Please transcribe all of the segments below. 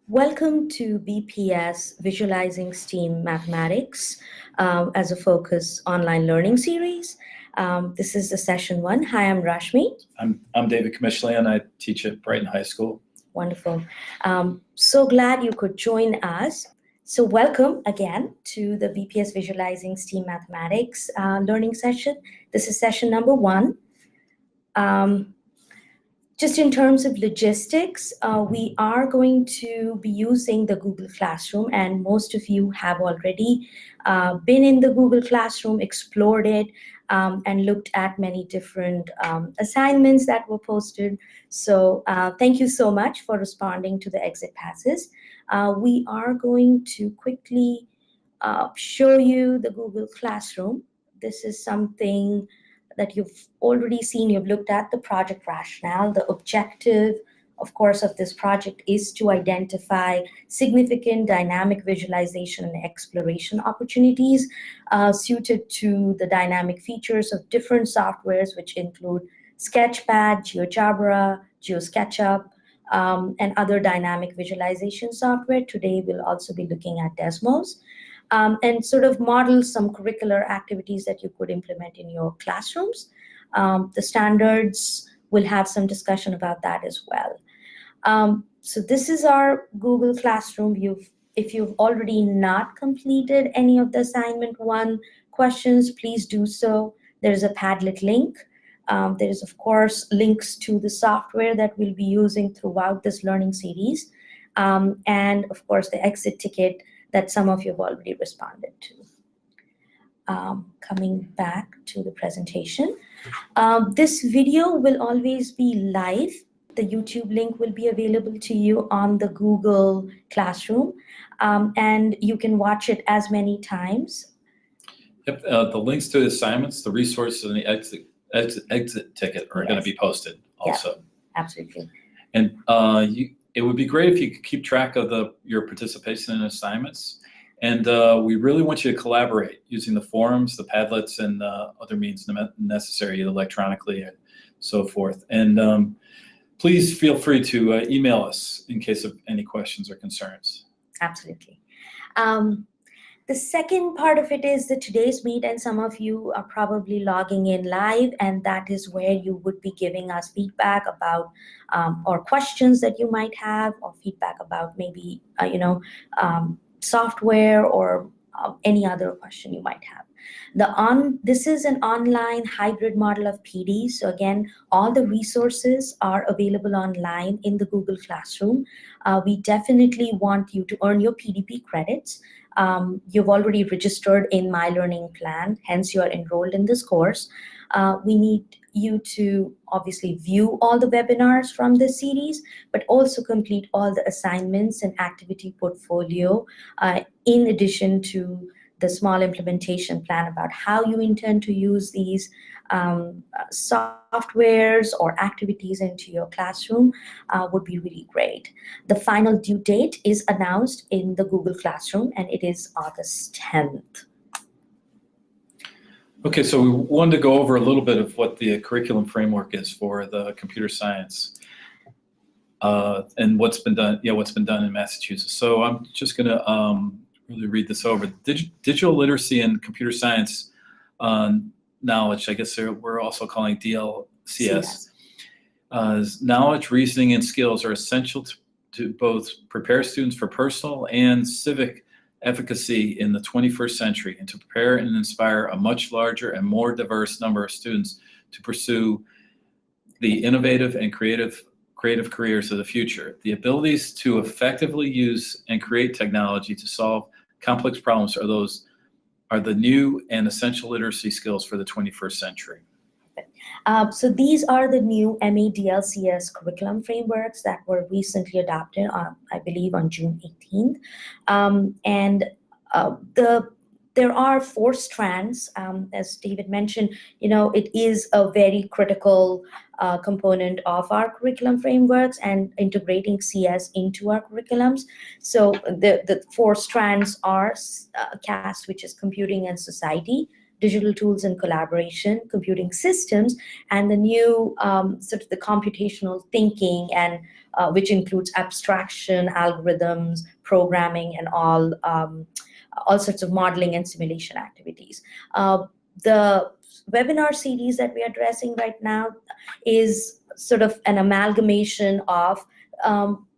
Welcome to BPS Visualizing STEAM Mathematics as a Focus online learning series. This is the session 1. Hi, I'm Rashmi. I'm David Commishley, and I teach at Brighton High School. Wonderful. So glad you could join us. So welcome again to the BPS Visualizing STEAM Mathematics learning session. This is session number 1. Just in terms of logistics, we are going to be using the Google Classroom, and most of you have already been in the Google Classroom, explored it, and looked at many different assignments that were posted. So thank you so much for responding to the exit passes. We are going to quickly show you the Google Classroom. This is something that you've already seen. You've looked at the project rationale. The objective, of course, of this project is to identify significant dynamic visualization and exploration opportunities suited to the dynamic features of different softwares, which include Sketchpad, GeoGebra, GeoSketchup, and other dynamic visualization software. Today, we'll also be looking at Desmos. And sort of model some curricular activities that you could implement in your classrooms. The standards will have some discussion about that as well. So this is our Google Classroom. If you've already not completed any of the assignment 1 questions, please do so. There's a Padlet link. There is, of course, links to the software that we'll be using throughout this learning series. And, of course, the exit ticket that some of you have already responded to. Coming back to the presentation. This video will always be live. The YouTube link will be available to you on the Google Classroom, and you can watch it as many times. Yep, the links to the assignments, the resources, and the exit ticket are going to be posted also. Yeah, absolutely. And it would be great if you could keep track of your participation in assignments. And we really want you to collaborate using the forums, the Padlets, and other means necessary electronically and so forth. And please feel free to email us in case of any questions or concerns. Absolutely. The second part of it is the today's meet, and some of you are probably logging in live, and that is where you would be giving us feedback about or questions that you might have, or feedback about maybe software or any other question you might have. This is an online hybrid model of PD. So again, all the resources are available online in the Google Classroom. We definitely want you to earn your PDP credits. You've already registered in My Learning Plan, hence you are enrolled in this course. We need you to obviously view all the webinars from this series, but also complete all the assignments and activity portfolio in addition to the small implementation plan about how you intend to use these softwares or activities into your classroom would be really great. The final due date is announced in the Google Classroom, and it is August 10th. Okay, so we wanted to go over a little bit of what the curriculum framework is for the computer science and what's been done in Massachusetts. So I'm just going to really read this over. Digital literacy and computer science knowledge, I guess we're also calling DLCS. Knowledge, reasoning, and skills are essential to both prepare students for personal and civic efficacy in the 21st century, and to prepare and inspire a much larger and more diverse number of students to pursue the innovative and creative careers of the future. The abilities to effectively use and create technology to solve complex problems are the new and essential literacy skills for the 21st century. So these are the new MADLCS curriculum frameworks that were recently adopted, I believe, on June 18th. There are 4 strands, as David mentioned. It is a very critical component of our curriculum frameworks and integrating CS into our curriculums. So the 4 strands are CAST, which is computing and society. digital tools and collaboration, computing systems, and the new sort of the computational thinking, and which includes abstraction, algorithms, programming, and all sorts of modeling and simulation activities. The webinar series that we are addressing right now is sort of an amalgamation of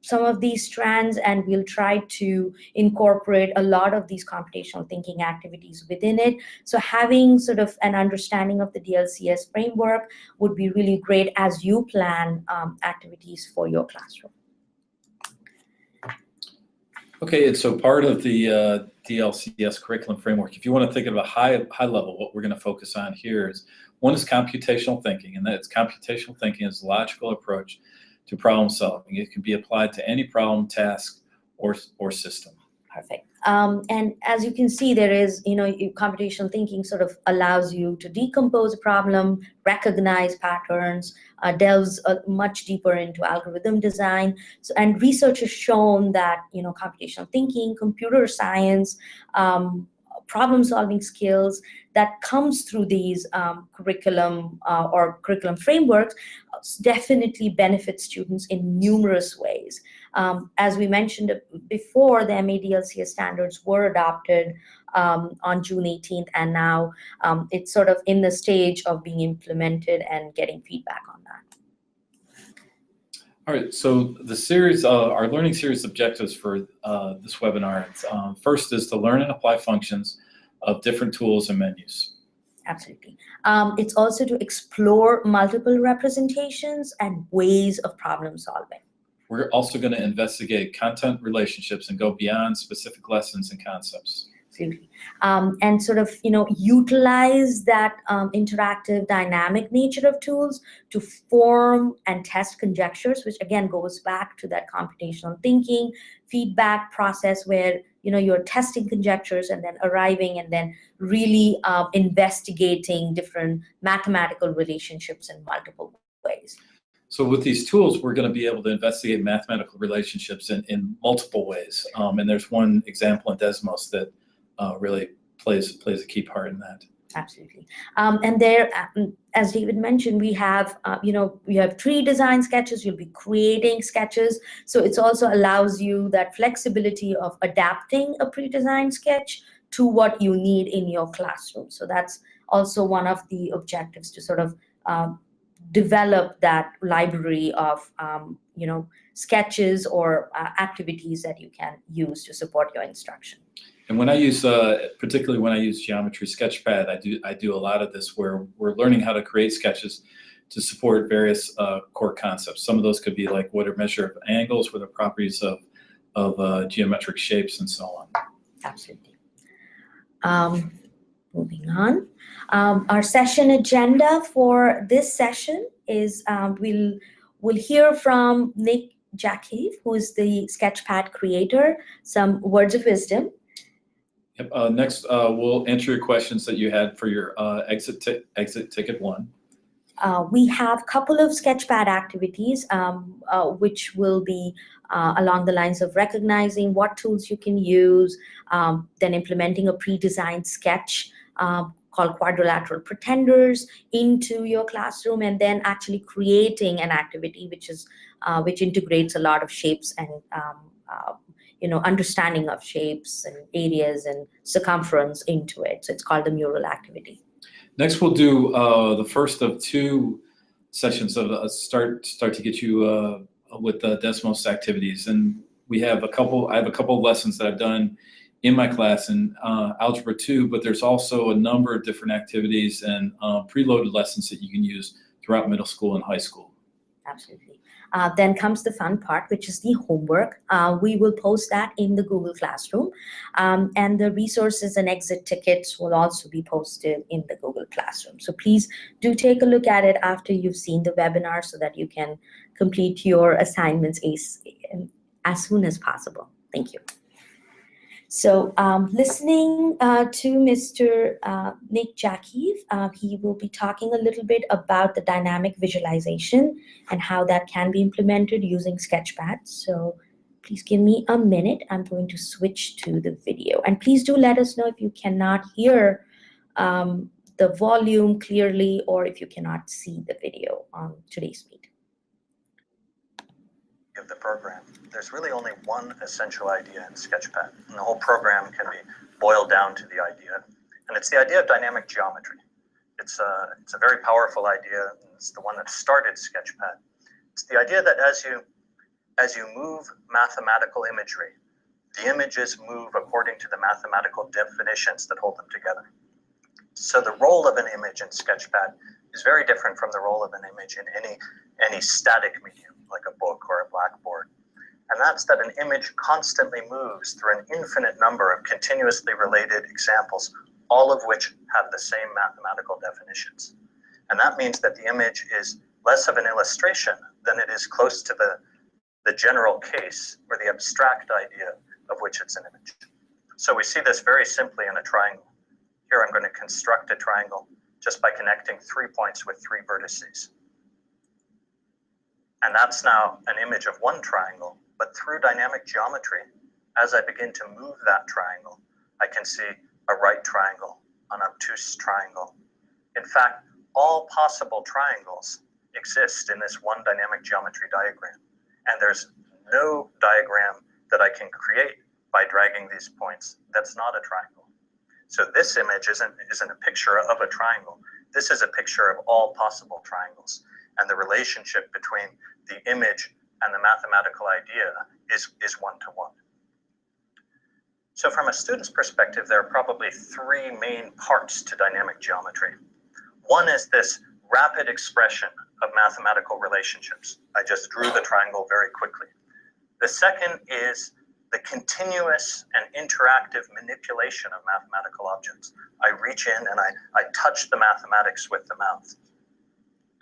some of these strands, and we'll try to incorporate a lot of these computational thinking activities within it. So having sort of an understanding of the DLCS framework would be really great as you plan activities for your classroom. Okay, and so part of the DLCS curriculum framework, if you want to think of a high level, what we're going to focus on here is, one is computational thinking, and that's computational thinking is a logical approach to problem solving. It can be applied to any problem, task, or system. Perfect. And as you can see, there is, computational thinking sort of allows you to decompose a problem, recognize patterns, delves much deeper into algorithm design. So, and research has shown that, computational thinking, computer science, problem-solving skills that comes through these curriculum or curriculum frameworks definitely benefit students in numerous ways. As we mentioned before, the MADLCS standards were adopted on June 18th, and now it's sort of in the stage of being implemented and getting feedback on that. All right, so the series, our learning series objectives for this webinar, first is to learn and apply functions of different tools and menus. Absolutely. It's also to explore multiple representations and ways of problem solving. We're also going to investigate content relationships and go beyond specific lessons and concepts. Absolutely. And sort of, utilize that interactive, dynamic nature of tools to form and test conjectures, which again goes back to that computational thinking feedback process where, you're testing conjectures and then arriving and then really investigating different mathematical relationships in multiple ways. So with these tools, we're going to be able to investigate mathematical relationships in multiple ways. And there's one example in Desmos that really plays a key part in that. Absolutely. And there, as David mentioned, we have, we have 3 design sketches. You'll be creating sketches. So it also allows you that flexibility of adapting a pre-designed sketch to what you need in your classroom. So that's also one of the objectives, to sort of develop that library of, sketches or activities that you can use to support your instruction. And when I use, particularly when I use Geometry Sketchpad, I do a lot of this where we're learning how to create sketches to support various core concepts. Some of those could be like what are measure of angles, what are properties of geometric shapes, and so on. Absolutely. Moving on. Our session agenda for this session is we'll hear from Nick Jackieve, who is the Sketchpad creator, some words of wisdom. Yep. Next, we'll answer your questions that you had for your exit ticket 1. We have a couple of Sketchpad activities, which will be along the lines of recognizing what tools you can use, then implementing a pre-designed sketch called Quadrilateral Pretenders into your classroom, and then actually creating an activity which integrates a lot of shapes and understanding of shapes and areas and circumference into it. So it's called the Mural Activity. Next, we'll do the first of 2 sessions of start to get you with the Desmos activities. And I have a couple of lessons that I've done in my class in Algebra 2, but there's also a number of different activities and preloaded lessons that you can use throughout middle school and high school. Absolutely. Then comes the fun part, which is the homework. We will post that in the Google Classroom. And the resources and exit tickets will also be posted in the Google Classroom. So please do take a look at it after you've seen the webinar so that you can complete your assignments as soon as possible. Thank you. So listening to Mr. Nick Jackieve, he will be talking a little bit about the dynamic visualization and how that can be implemented using Sketchpad. So please give me a minute. I'm going to switch to the video. And please do let us know if you cannot hear the volume clearly, or if you cannot see the video on today's meet. Of the program, there's really only one essential idea in Sketchpad, and the whole program can be boiled down to the idea, and it's the idea of dynamic geometry. It's a very powerful idea. It's the one that started Sketchpad. It's the idea that as you move mathematical imagery, the images move according to the mathematical definitions that hold them together. So the role of an image in Sketchpad is very different from the role of an image in any static medium, like a book or a blackboard. And that's that an image constantly moves through an infinite number of continuously related examples, all of which have the same mathematical definitions. And that means that the image is less of an illustration than it is close to the general case or the abstract idea of which it's an image. So we see this very simply in a triangle. Here I'm going to construct a triangle just by connecting 3 points with 3 vertices. And that's now an image of one triangle, but through dynamic geometry, as I begin to move that triangle, I can see a right triangle, an obtuse triangle. In fact, all possible triangles exist in this one dynamic geometry diagram. And there's no diagram that I can create by dragging these points that's not a triangle. So this image isn't a picture of a triangle. This is a picture of all possible triangles. And the relationship between the image and the mathematical idea is one-to-one. So from a student's perspective, there are probably 3 main parts to dynamic geometry. One is this rapid expression of mathematical relationships. I just drew the triangle very quickly. The second is the continuous and interactive manipulation of mathematical objects. I reach in and I touch the mathematics with the mouth.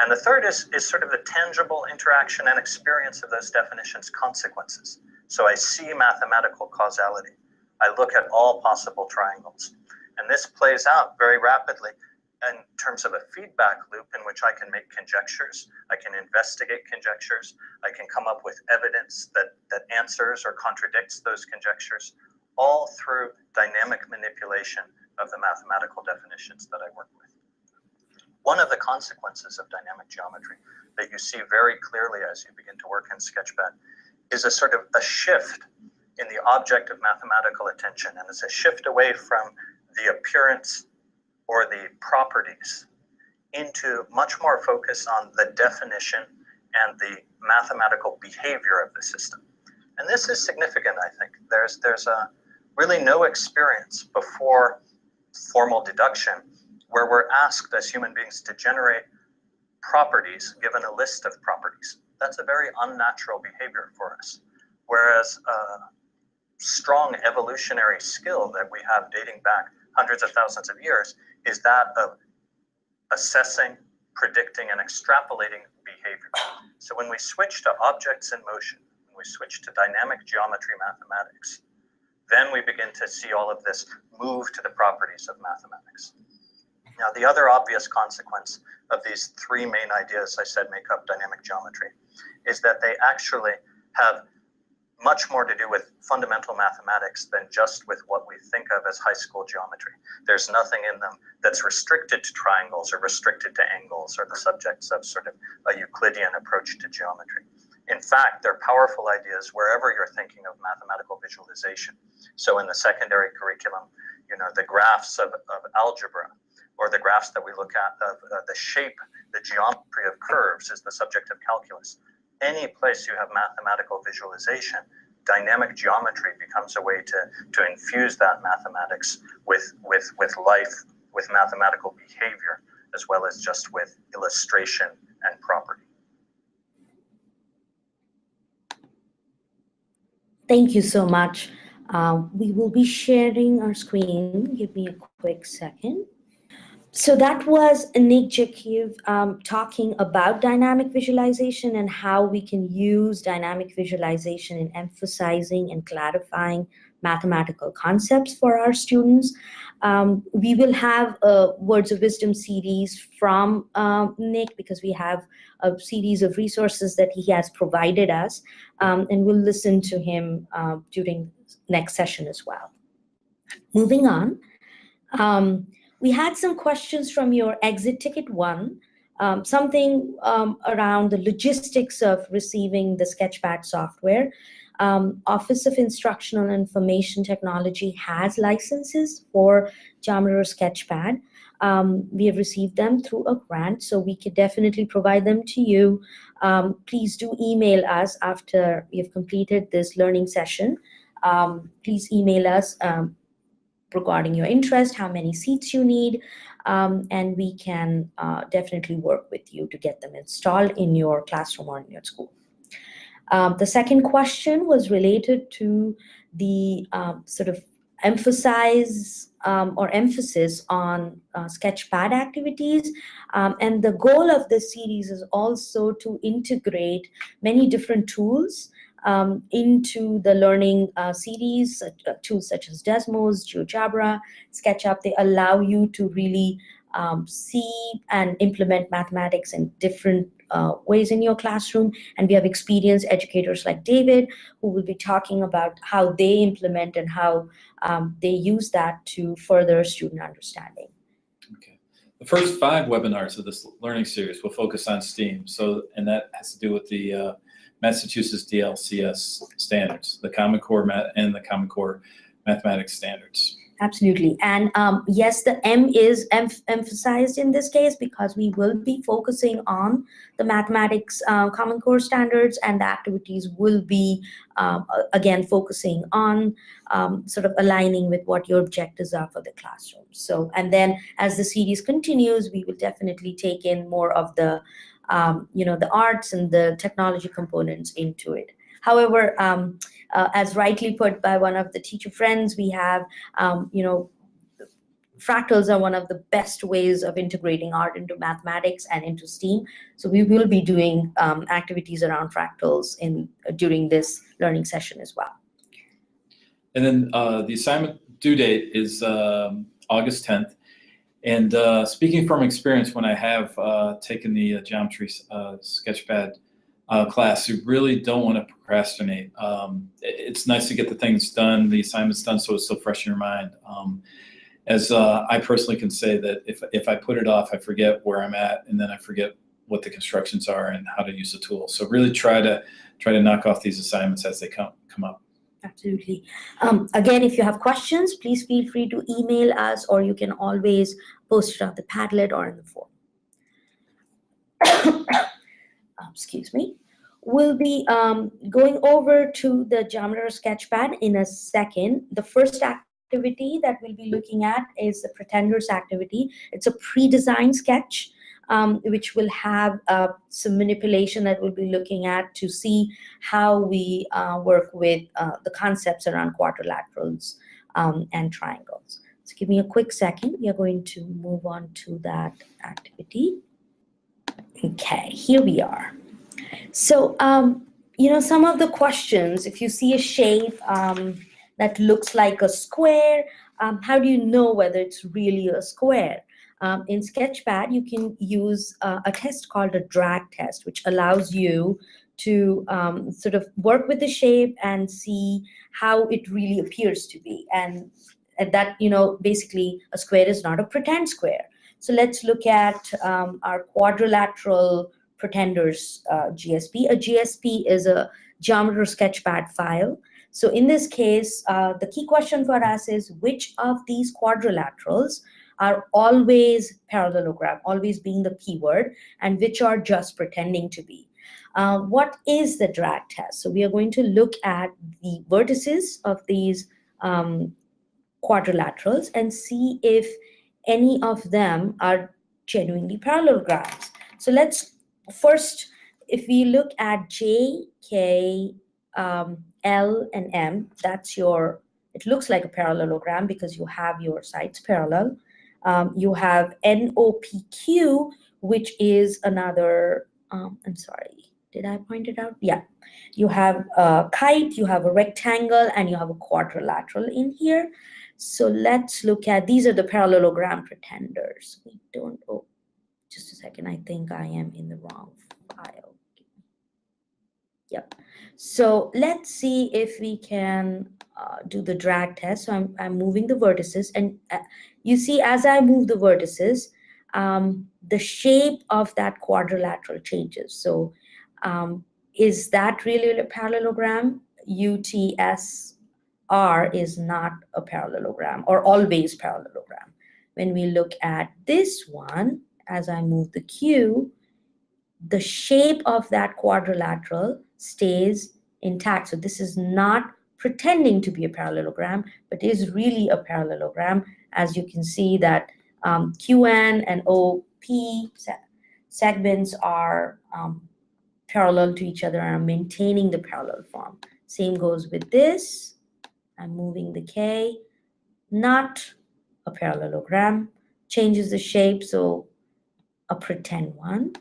And the third is sort of the tangible interaction and experience of those definitions' consequences. So I see mathematical causality. I look at all possible triangles. And this plays out very rapidly in terms of a feedback loop in which I can make conjectures, I can investigate conjectures, I can come up with evidence that answers or contradicts those conjectures, all through dynamic manipulation of the mathematical definitions that I work with. One of the consequences of dynamic geometry that you see very clearly as you begin to work in Sketchpad is a sort of a shift in the object of mathematical attention, and it's a shift away from the appearance or the properties into much more focus on the definition and the mathematical behavior of the system. And this is significant, I think. There's really no experience before formal deduction where we're asked as human beings to generate properties given a list of properties. That's a very unnatural behavior for us. Whereas strong evolutionary skill that we have dating back hundreds of thousands of years is that of assessing, predicting, and extrapolating behavior. So when we switch to objects in motion, when we switch to dynamic geometry mathematics, then we begin to see all of this move to the properties of mathematics. Now, the other obvious consequence of these 3 main ideas I said make up dynamic geometry is that they actually have much more to do with fundamental mathematics than just with what we think of as high school geometry. There's nothing in them that's restricted to triangles or restricted to angles or the subjects of sort of a Euclidean approach to geometry. In fact, they're powerful ideas wherever you're thinking of mathematical visualization. So in the secondary curriculum, you know, the graphs of algebra, or the graphs that we look at of the shape, the geometry of curves is the subject of calculus. Any place you have mathematical visualization, dynamic geometry becomes a way to infuse that mathematics with life, with mathematical behavior, as well as just with illustration and property. Thank you so much. We will be sharing our screen. Give me a quick second. So that was Nick Jakiv talking about dynamic visualization and how we can use dynamic visualization in emphasizing and clarifying mathematical concepts for our students. We will have a Words of Wisdom series from Nick because we have a series of resources that he has provided us, and we'll listen to him during next session as well. Moving on. We had some questions from your exit ticket 1, something around the logistics of receiving the Sketchpad software. Office of Instructional and Information Technology has licenses for Jammer Sketchpad. We have received them through a grant, so we could definitely provide them to you. Please do email us after we have completed this learning session. Please email us regarding your interest, how many seats you need, and we can definitely work with you to get them installed in your classroom or in your school. The second question was related to the sort of emphasis on Sketchpad activities. And the goal of this series is also to integrate many different tools into the learning series, tools such as Desmos, GeoGebra, SketchUp. They allow you to really see and implement mathematics in different ways in your classroom. And we have experienced educators like David who will be talking about how they implement and how they use that to further student understanding. Okay. The first 5 webinars of this learning series will focus on STEAM. So, and that has to do with the Massachusetts DLCS standards, the Common Core and the Common Core Mathematics standards. Absolutely. And yes, the M is emphasized in this case because we will be focusing on the mathematics Common Core standards, and the activities will be, again, focusing on sort of aligning with what your objectives are for the classroom. So, and then as the series continues, we will definitely take in more of the, the arts and the technology components into it. However, as rightly put by one of the teacher friends, we have, fractals are one of the best ways of integrating art into mathematics and into STEAM. So we will be doing activities around fractals during this learning session as well. And then the assignment due date is August 10th. And speaking from experience, when I have taken the geometry Sketchpad class, you really don't want to procrastinate. It's nice to get the things done, the assignments done, so it's still fresh in your mind. As I personally can say that if I put it off, I forget where I'm at, and then I forget what the constructions are and how to use the tool. So really try to knock off these assignments as they come up. Absolutely. Again, if you have questions, please feel free to email us, or you can always post it on the Padlet or in the forum. Excuse me. We'll be going over to the Jammer Sketchpad in a second. The first activity that we'll be looking at is the Pretenders activity. It's a pre-designed sketch, which will have some manipulation that we'll be looking at to see how we work with the concepts around quadrilaterals and triangles. So give me a quick second. We are going to move on to that activity. Okay, here we are. So, some of the questions, if you see a shape that looks like a square, how do you know whether it's really a square? In Sketchpad, you can use a test called a drag test, which allows you to sort of work with the shape and see how it really appears to be. And that, basically a square is not a pretend square. So let's look at our quadrilateral Pretenders GSP. A GSP is a Geometry Sketchpad file. So in this case, the key question for us is which of these quadrilaterals are always parallelogram, always being the keyword, and which are just pretending to be. What is the drag test? So we are going to look at the vertices of these quadrilaterals and see if any of them are genuinely parallelograms. So let's first, if we look at J, K, L, and M, that's it looks like a parallelogram because you have your sides parallel. You have NOPQ, which is another, I'm sorry, did I point it out? Yeah. You have a kite, you have a rectangle, and you have a quadrilateral in here. So let's look at, these are the parallelogram pretenders. We don't, oh, just a second, I think I am in the wrong file. Yep. So let's see if we can do the drag test. So I'm moving the vertices, and you see as I move the vertices, the shape of that quadrilateral changes. So is that really a parallelogram? UTSR is not a parallelogram or always parallelogram. When we look at this one, as I move the Q, the shape of that quadrilateral stays intact. So this is not pretending to be a parallelogram, but is really a parallelogram. As you can see that QN and OP segments are parallel to each other and are maintaining the parallel form. Same goes with this. I'm moving the K, not a parallelogram, changes the shape, so a pretend one.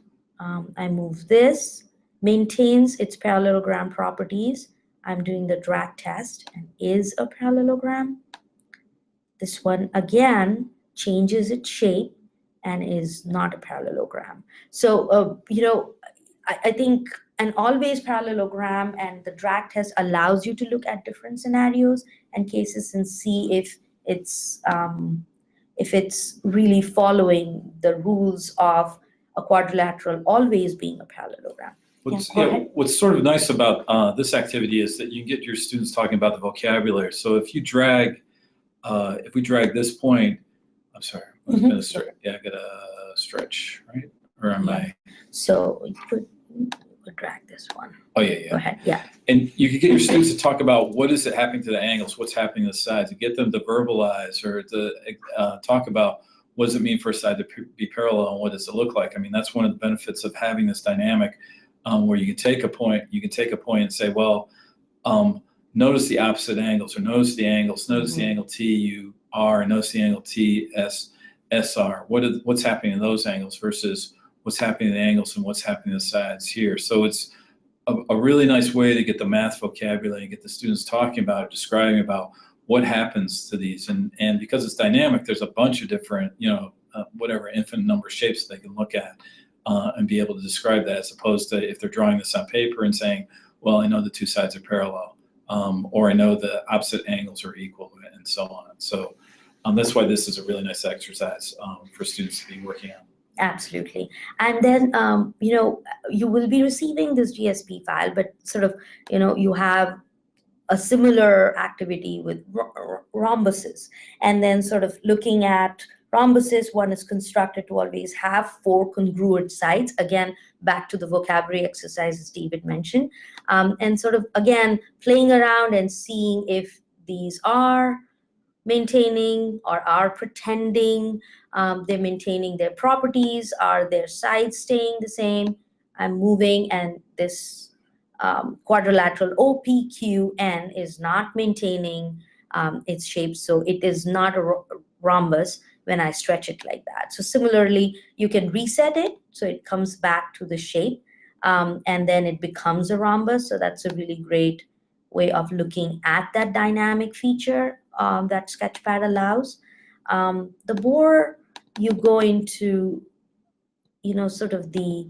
I move this, maintains its parallelogram properties. I'm doing the drag test and is a parallelogram. This one again changes its shape and is not a parallelogram. So, I think an always parallelogram and the drag test allows you to look at different scenarios and cases and see if it's really following the rules of a quadrilateral always being a parallelogram. What's sort of nice about this activity is that you get your students talking about the vocabulary. So if you drag, if we drag this point, I'm sorry, I was gonna stretch. Yeah, I gotta stretch, right? Or am I? So we could drag this one. Oh yeah. Go ahead. Yeah. And you could get your students to talk about what is it happening to the angles, what's happening to the sides, to get them to verbalize or to talk about what does it mean for a side to be parallel and what does it look like. I mean, that's one of the benefits of having this dynamic where you can take a point, and say, well, notice the opposite angles, or notice the angles, notice the angle TUR, notice the angle TSR. What's happening in those angles versus what's happening in the angles and what's happening in the sides here. So it's a really nice way to get the math vocabulary and get the students talking about it, describing about what happens to these. And because it's dynamic, there's a bunch of different, whatever infinite number of shapes they can look at and be able to describe that, as opposed to if they're drawing this on paper and saying, well, I know the two sides are parallel, or I know the opposite angles are equal, and so on. So that's why this is a really nice exercise for students to be working on. Absolutely. And then, you will be receiving this GSP file, but sort of, you have a similar activity with rhombuses. And then sort of looking at rhombuses, one is constructed to always have 4 congruent sides. Again, back to the vocabulary exercises David mentioned. And sort of, again, playing around and seeing if these are maintaining or are pretending they're maintaining their properties. Are their sides staying the same? I'm moving, and this quadrilateral OPQN is not maintaining its shape, so it is not a rhombus when I stretch it like that. So similarly, you can reset it so it comes back to the shape, and then it becomes a rhombus. So that's a really great way of looking at that dynamic feature that Sketchpad allows. The more you go into, sort of the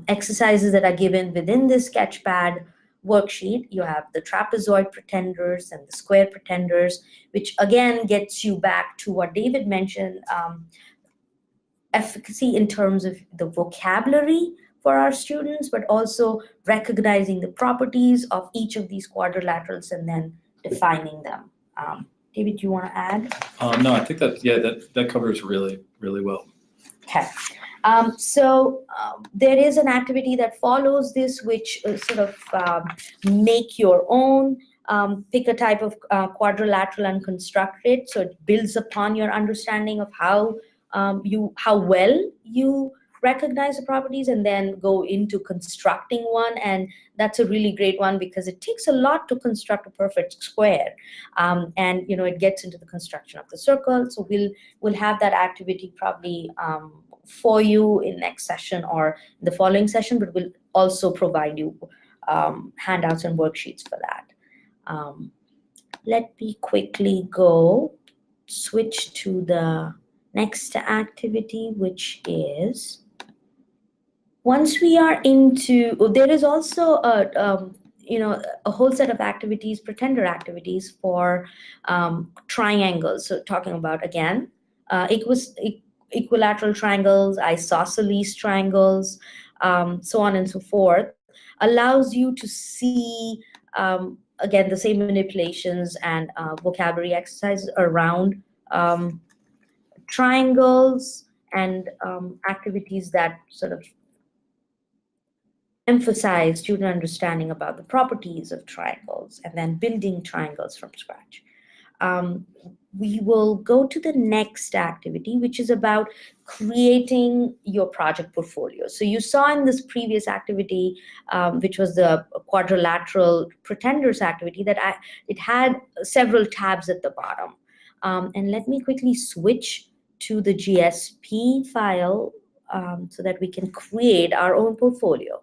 exercises that are given within this Sketchpad worksheet, you have the trapezoid pretenders and the square pretenders, which again gets you back to what David mentioned, efficacy in terms of the vocabulary for our students, but also recognizing the properties of each of these quadrilaterals and then defining them. David, do you want to add? No, I think that covers really, really well. Okay. So there is an activity that follows this, which sort of make your own, pick a type of quadrilateral and construct it. So it builds upon your understanding of how well you recognize the properties, and then go into constructing one. And that's a really great one because it takes a lot to construct a perfect square, and it gets into the construction of the circle. So we'll have that activity probably for you in next session or the following session, but we'll also provide you handouts and worksheets for that. Let me quickly switch to the next activity, which is, once we are into, there is also a whole set of activities, pretender activities for triangles. So talking about, again, equilateral triangles, isosceles triangles, so on and so forth, allows you to see, again, the same manipulations and vocabulary exercises around triangles and activities that sort of emphasize student understanding about the properties of triangles and then building triangles from scratch. We will go to the next activity, which is about creating your project portfolio. So you saw in this previous activity, which was the quadrilateral pretenders activity, that it had several tabs at the bottom. And let me quickly switch to the GSP file so that we can create our own portfolio.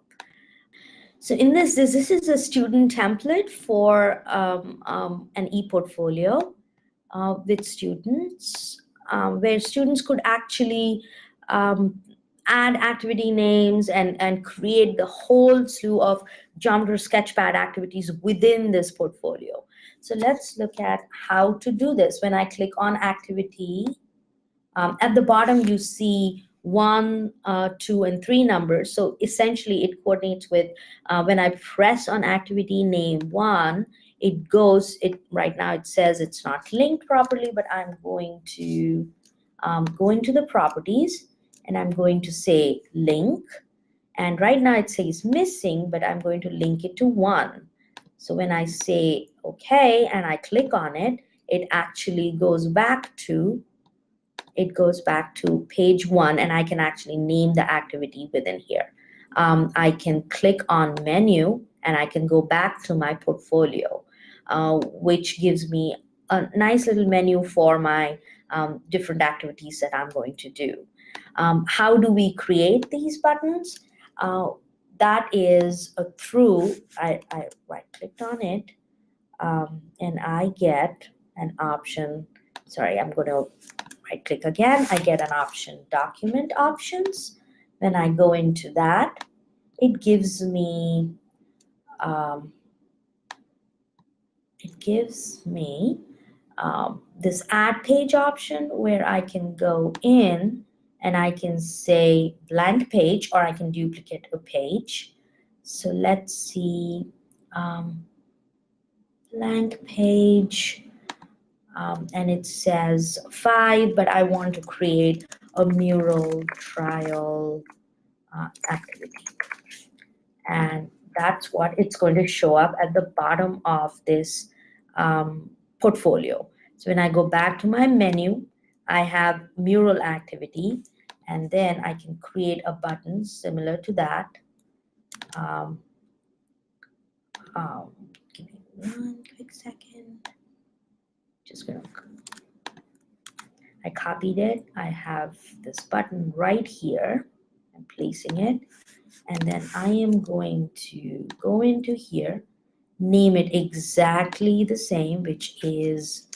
So in this is a student template for an e-portfolio with students, where students could actually add activity names and create the whole slew of Geometry Sketchpad activities within this portfolio. So let's look at how to do this. When I click on activity, at the bottom you see 1, 2, and 3 numbers. So essentially it coordinates with, when I press on activity name 1, it goes, right now it says it's not linked properly, but I'm going to go into the properties and I'm going to say link. And right now it says missing, but I'm going to link it to 1. So when I say okay and I click on it, it actually goes back to page 1, and I can actually name the activity within here. I can click on menu and I can go back to my portfolio, which gives me a nice little menu for my different activities that I'm going to do. How do we create these buttons? That is through, I right-clicked on it, and I get an option. Sorry, I'm going to right-click again. I get an option, document options. When I go into that, it gives me this add page option, where I can go in and I can say blank page, or I can duplicate a page. So let's see, blank page, and it says 5, but I want to create a mural trial activity. And that's what it's going to show up at the bottom of this portfolio. So when I go back to my menu, I have mural activity, and then I can create a button similar to that. Give me one quick second. Just gonna, I copied it. I have this button right here. I'm placing it, and then I am going to go into here, name it exactly the same, which is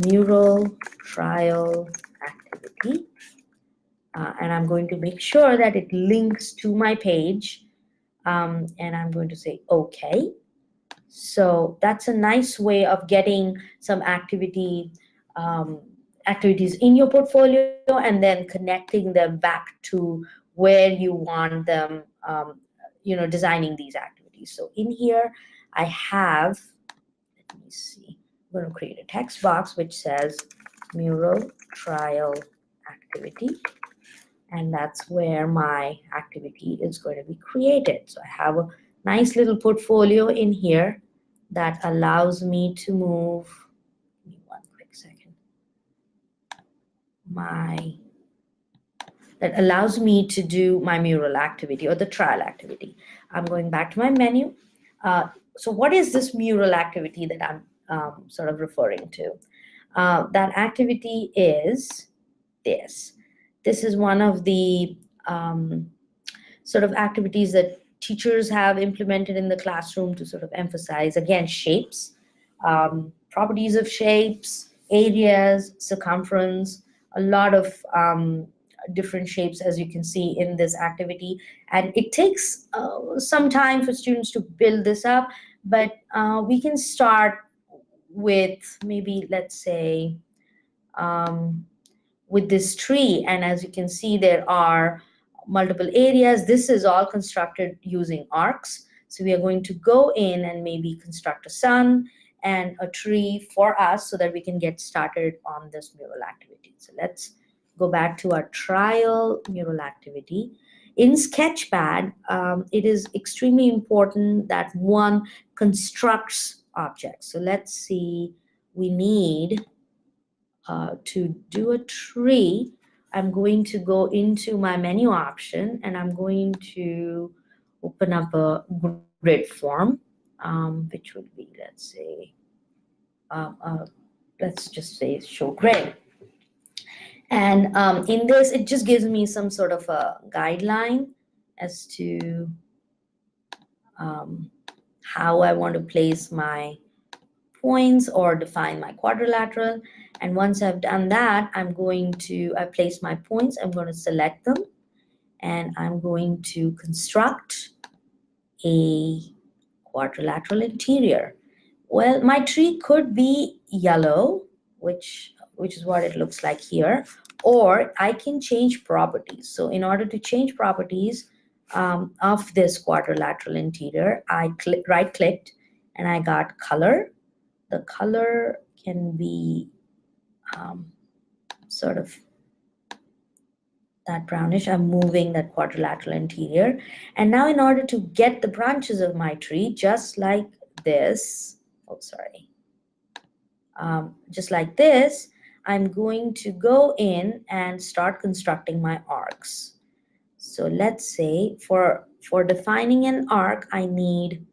mural trial activity. And I'm going to make sure that it links to my page, and I'm going to say okay. So that's a nice way of getting some activities in your portfolio and then connecting them back to where you want them, designing these activities. So in here, I have, let me see, I'm going to create a text box which says mural trial activity. And that's where my activity is going to be created. So I have a nice little portfolio in here that allows me to move, give me one quick second, that allows me to do my mural activity or the trial activity. I'm going back to my menu. So what is this mural activity that I'm sort of referring to? That activity is this. This is one of the sort of activities that teachers have implemented in the classroom to sort of emphasize, again, shapes, properties of shapes, areas, circumference, a lot of different shapes, as you can see in this activity. And it takes some time for students to build this up, but we can start with maybe, let's say, with this tree. And as you can see, there are multiple areas. This is all constructed using arcs. So we are going to go in and maybe construct a sun and a tree for us so that we can get started on this mural activity. So let's go back to our trial mural activity. In Sketchpad, it is extremely important that one constructs objects. So let's see, we need to do a tree. I'm going to go into my menu option and I'm going to open up a grid form, which would be, let's just say show grid. And in this, it just gives me some sort of a guideline as to how I want to place my points or define my quadrilateral. And once I've done that, I place my points, I'm going to select them, and I'm going to construct a quadrilateral interior. Well, my tree could be yellow, which is what it looks like here, or I can change properties. So in order to change properties of this quadrilateral interior, I right-clicked and I got color. The color can be sort of that brownish. I'm moving that quadrilateral interior. And now in order to get the branches of my tree, just like this, just like this, I'm going to go in and start constructing my arcs. So let's say for defining an arc, I need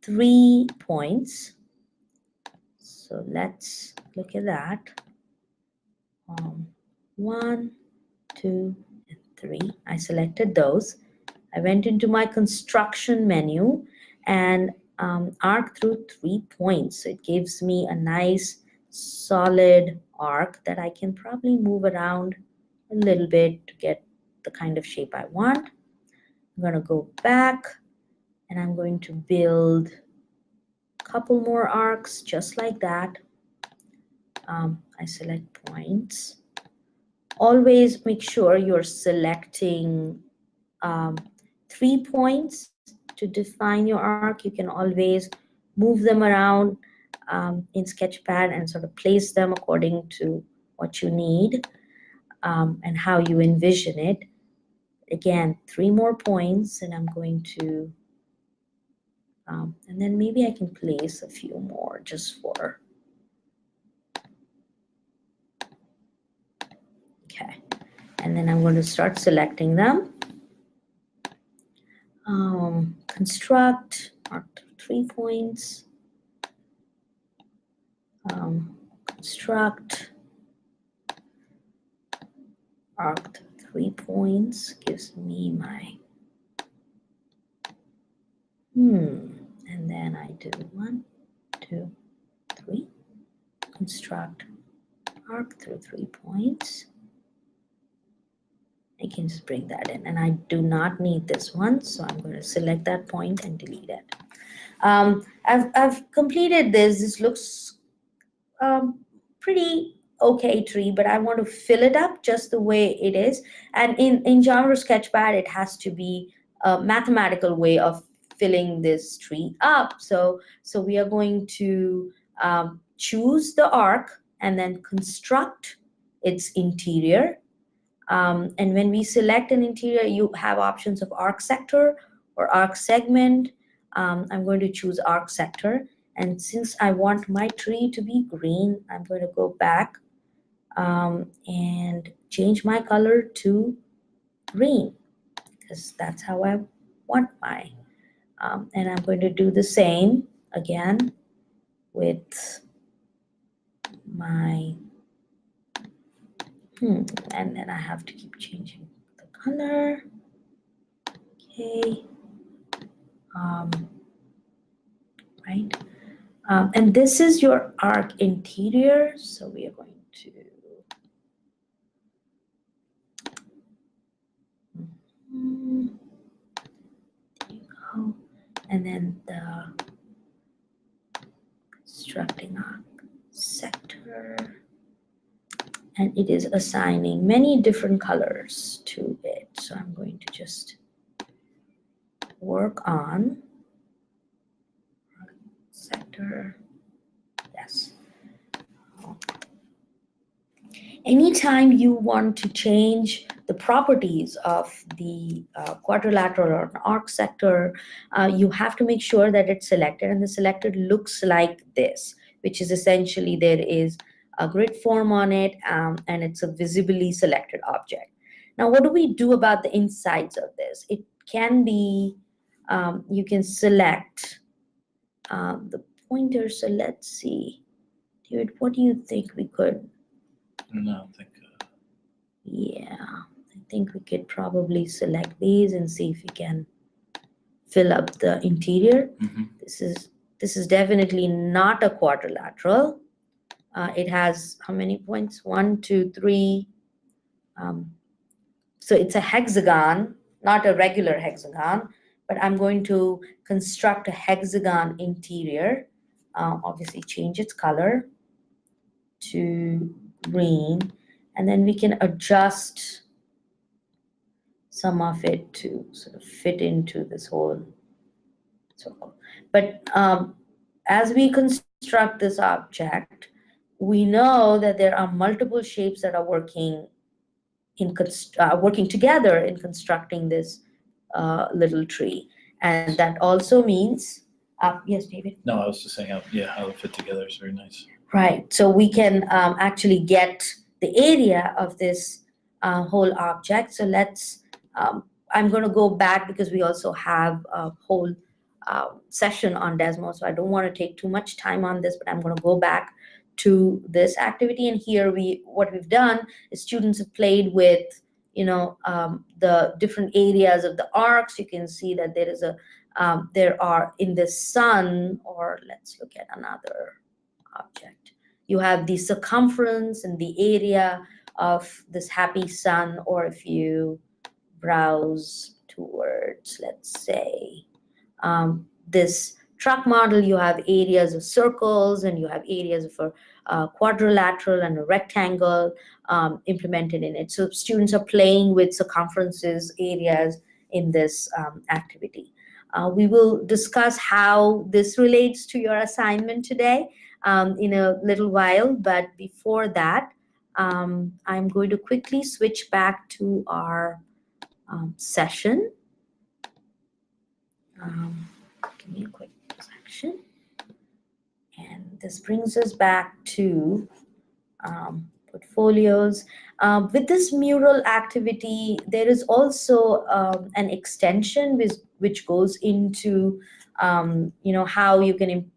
3 points. So let's look at that. 1, 2, and 3. I selected those. I went into my construction menu and arc through 3 points. So it gives me a nice solid arc that I can probably move around a little bit to get the kind of shape I want. I'm going to go back and I'm going to build a couple more arcs just like that. I select points. Always make sure you're selecting 3 points to define your arc. You can always move them around in Sketchpad and sort of place them according to what you need and how you envision it. Again, 3 more points, and I'm going to, and then maybe I can place a few more just for, okay. And then I'm going to start selecting them. Construct, arc 3 points. Construct, arc 3 points gives me my, and then I do 1, 2, 3. Construct, arc through 3 points. I can just bring that in, and I do not need this one, so I'm going to select that point and delete it. I've completed this. This looks pretty okay tree, but I want to fill it up just the way it is. And in Java or Sketchpad, it has to be a mathematical way of filling this tree up. So we are going to choose the arc and then construct its interior. And when we select an interior, you have options of arc sector or arc segment. I'm going to choose arc sector. And since I want my tree to be green, I'm going to go back and change my color to green because that's how I want my. And I'm going to do the same again with my, and then I have to keep changing the color. Okay. Right. And this is your arc interior. So we are going to, there you go. And then the constructing arc sector. and it is assigning many different colors to it. So I'm going to just work on sector, yes. Anytime you want to change the properties of the quadrilateral or an arc sector, you have to make sure that it's selected, and the selected looks like this, which is essentially there is a grid form on it, and it's a visibly selected object. Now, what do we do about the insides of this? It can be, you can select the pointer. So let's see. David, what do you think we could? No, I think. Yeah, I think we could probably select these and see if we can fill up the interior. This is definitely not a quadrilateral. It has how many points? 1, 2, 3. So it's a hexagon, not a regular hexagon, but I'm going to construct a hexagon interior. Obviously change its color to green, and then we can adjust some of it to sort of fit into this whole circle. But as we construct this object, we know that there are multiple shapes that are working together in constructing this little tree, and that also means yes, David. No, I was just saying, how it fit together is very nice. Right. So we can actually get the area of this whole object. So let's, I'm going to go back because we also have a whole session on Desmos. So I don't want to take too much time on this, but I'm going to go back to this activity. And here what we've done is students have played with, the different areas of the arcs. You can see that there is there are in the sun, or let's look at another object. You have the circumference and the area of this happy sun, or if you browse towards, let's say, this truck model, you have areas of circles and you have areas of a quadrilateral and a rectangle implemented in it. So students are playing with circumferences, areas in this activity. We will discuss how this relates to your assignment today in a little while, but before that, I'm going to quickly switch back to our session. Give me a quick section. And this brings us back to portfolios. With this mural activity, there is also an extension which goes into how you can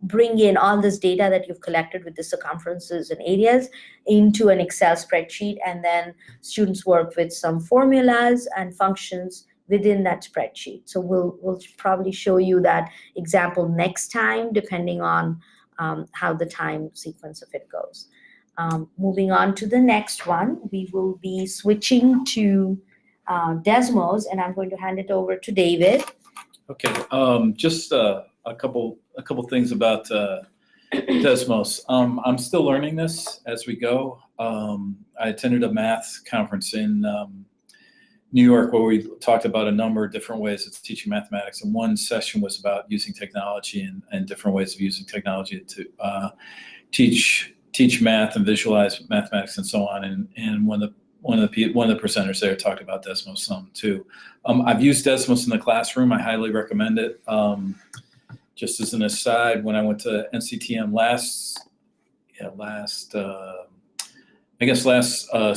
bring in all this data that you've collected with the circumferences and areas into an Excel spreadsheet, and then students work with some formulas and functions within that spreadsheet. So we'll probably show you that example next time, depending on how the time sequence of it goes. Moving on to the next one, we will be switching to Desmos, and I'm going to hand it over to David. Okay, just a couple things about Desmos. I'm still learning this as we go. I attended a math conference in New York where we talked about a number of different ways of teaching mathematics, and one session was about using technology and different ways of using technology to teach math and visualize mathematics and so on. And one of the presenters there talked about Desmos some too. I've used Desmos in the classroom. I highly recommend it. Just as an aside, when I went to NCTM last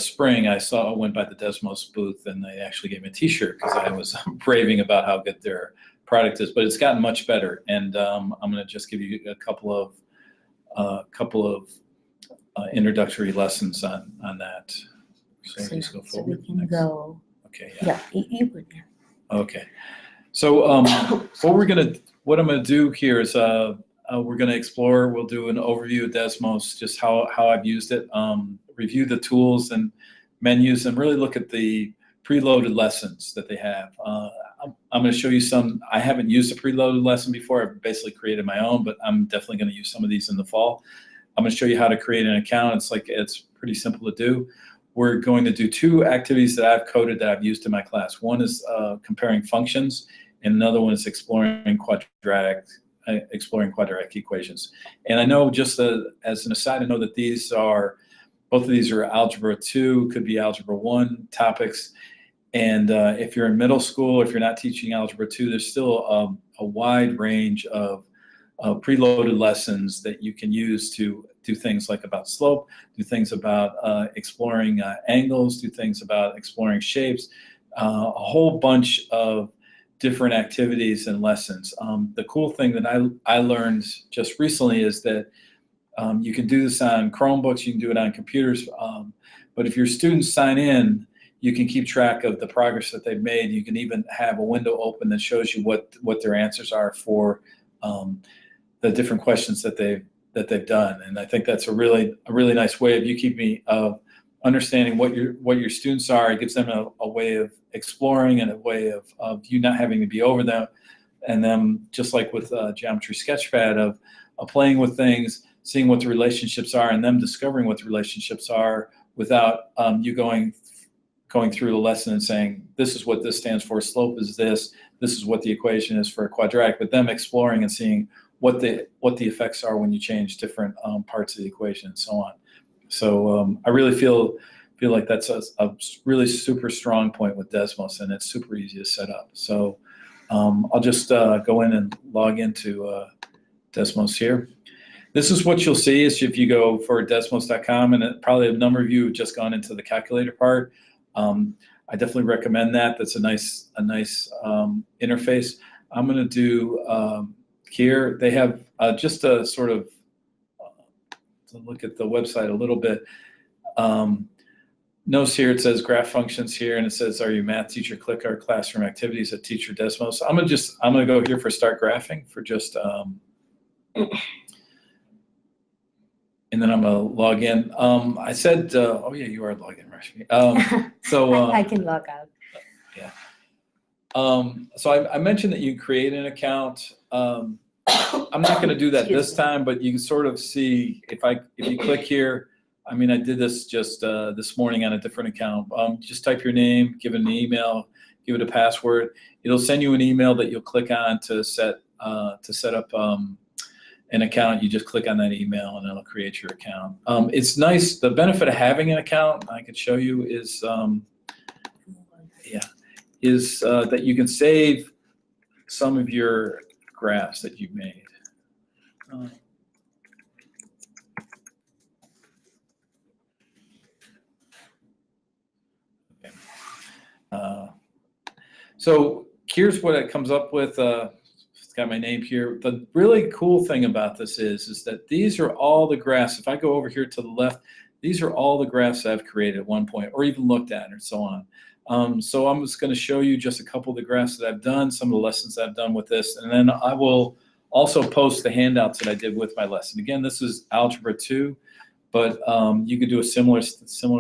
spring, I went by the Desmos booth, and they actually gave me a T-shirt because I was raving about how good their product is. But it's gotten much better, and I'm going to just give you a couple of introductory lessons on that. So just go forward. So we can go. Okay. Yeah, you would. Yeah. Okay. So what I'm going to do here is we're going to explore. We'll do an overview of Desmos, just how I've used it, review the tools and menus, and really look at the preloaded lessons that they have. I'm going to show you some. I haven't used a preloaded lesson before. I've basically created my own, but I'm definitely going to use some of these in the fall. I'm going to show you how to create an account. It's pretty simple to do. We're going to do 2 activities that I've coded that I've used in my class. One is comparing functions, and another one is exploring quadratic equations. And I know, just as an aside, I know that both of these are Algebra 2, could be Algebra 1 topics. And if you're in middle school, if you're not teaching Algebra 2, there's still a wide range of preloaded lessons that you can use to do things like about slope, do things about exploring angles, do things about exploring shapes, a whole bunch of different activities and lessons. The cool thing that I learned just recently is that you can do this on Chromebooks, you can do it on computers, but if your students sign in, you can keep track of the progress that they've made. You can even have a window open that shows you what their answers are for the different questions that they've done. And I think that's a really nice way of you keeping understanding what your students are. It gives them a way of exploring and a way of you not having to be over them, and them, just like with Geometry Sketchpad, of playing with things, seeing what the relationships are, and them discovering what the relationships are without you going through the lesson and saying, this is what this stands for, slope is this is what the equation is for a quadratic, but them exploring and seeing what the effects are when you change different parts of the equation and so on. So I really feel like that's a really super strong point with Desmos, and it's super easy to set up. So I'll just go in and log into Desmos here. This is what you'll see is if you go for desmos.com, and probably a number of you have just gone into the calculator part. I definitely recommend that. That's a nice interface. I'm going to do here. They have just a sort of to look at the website a little bit. Notice here it says graph functions here, and it says, "Are you a math teacher? Click our classroom activities at Teacher Desmos." I'm gonna go here for start graphing for just. And then I'm going to log in. I said, oh yeah, you are logged in, Rashmi. So I can log out. Yeah. So I mentioned that you create an account. I'm not going to do that this time, but you can sort of see if you click here. I mean, I did this just this morning on a different account. Just type your name, give it an email, give it a password. It'll send you an email that you'll click on to set up an account. You just click on that email and it'll create your account. It's nice. The benefit of having an account, I could show you, is that you can save some of your graphs that you've made. So here's what it comes up with. It's got my name here. The really cool thing about this is that these are all the graphs. If I go over here to the left, these are all the graphs I've created at one point or even looked at and so on. So I'm just going to show you just a couple of the graphs that I've done, some of the lessons I've done with this, and then I will also post the handouts that I did with my lesson. Again, this is Algebra 2, but you could do a similar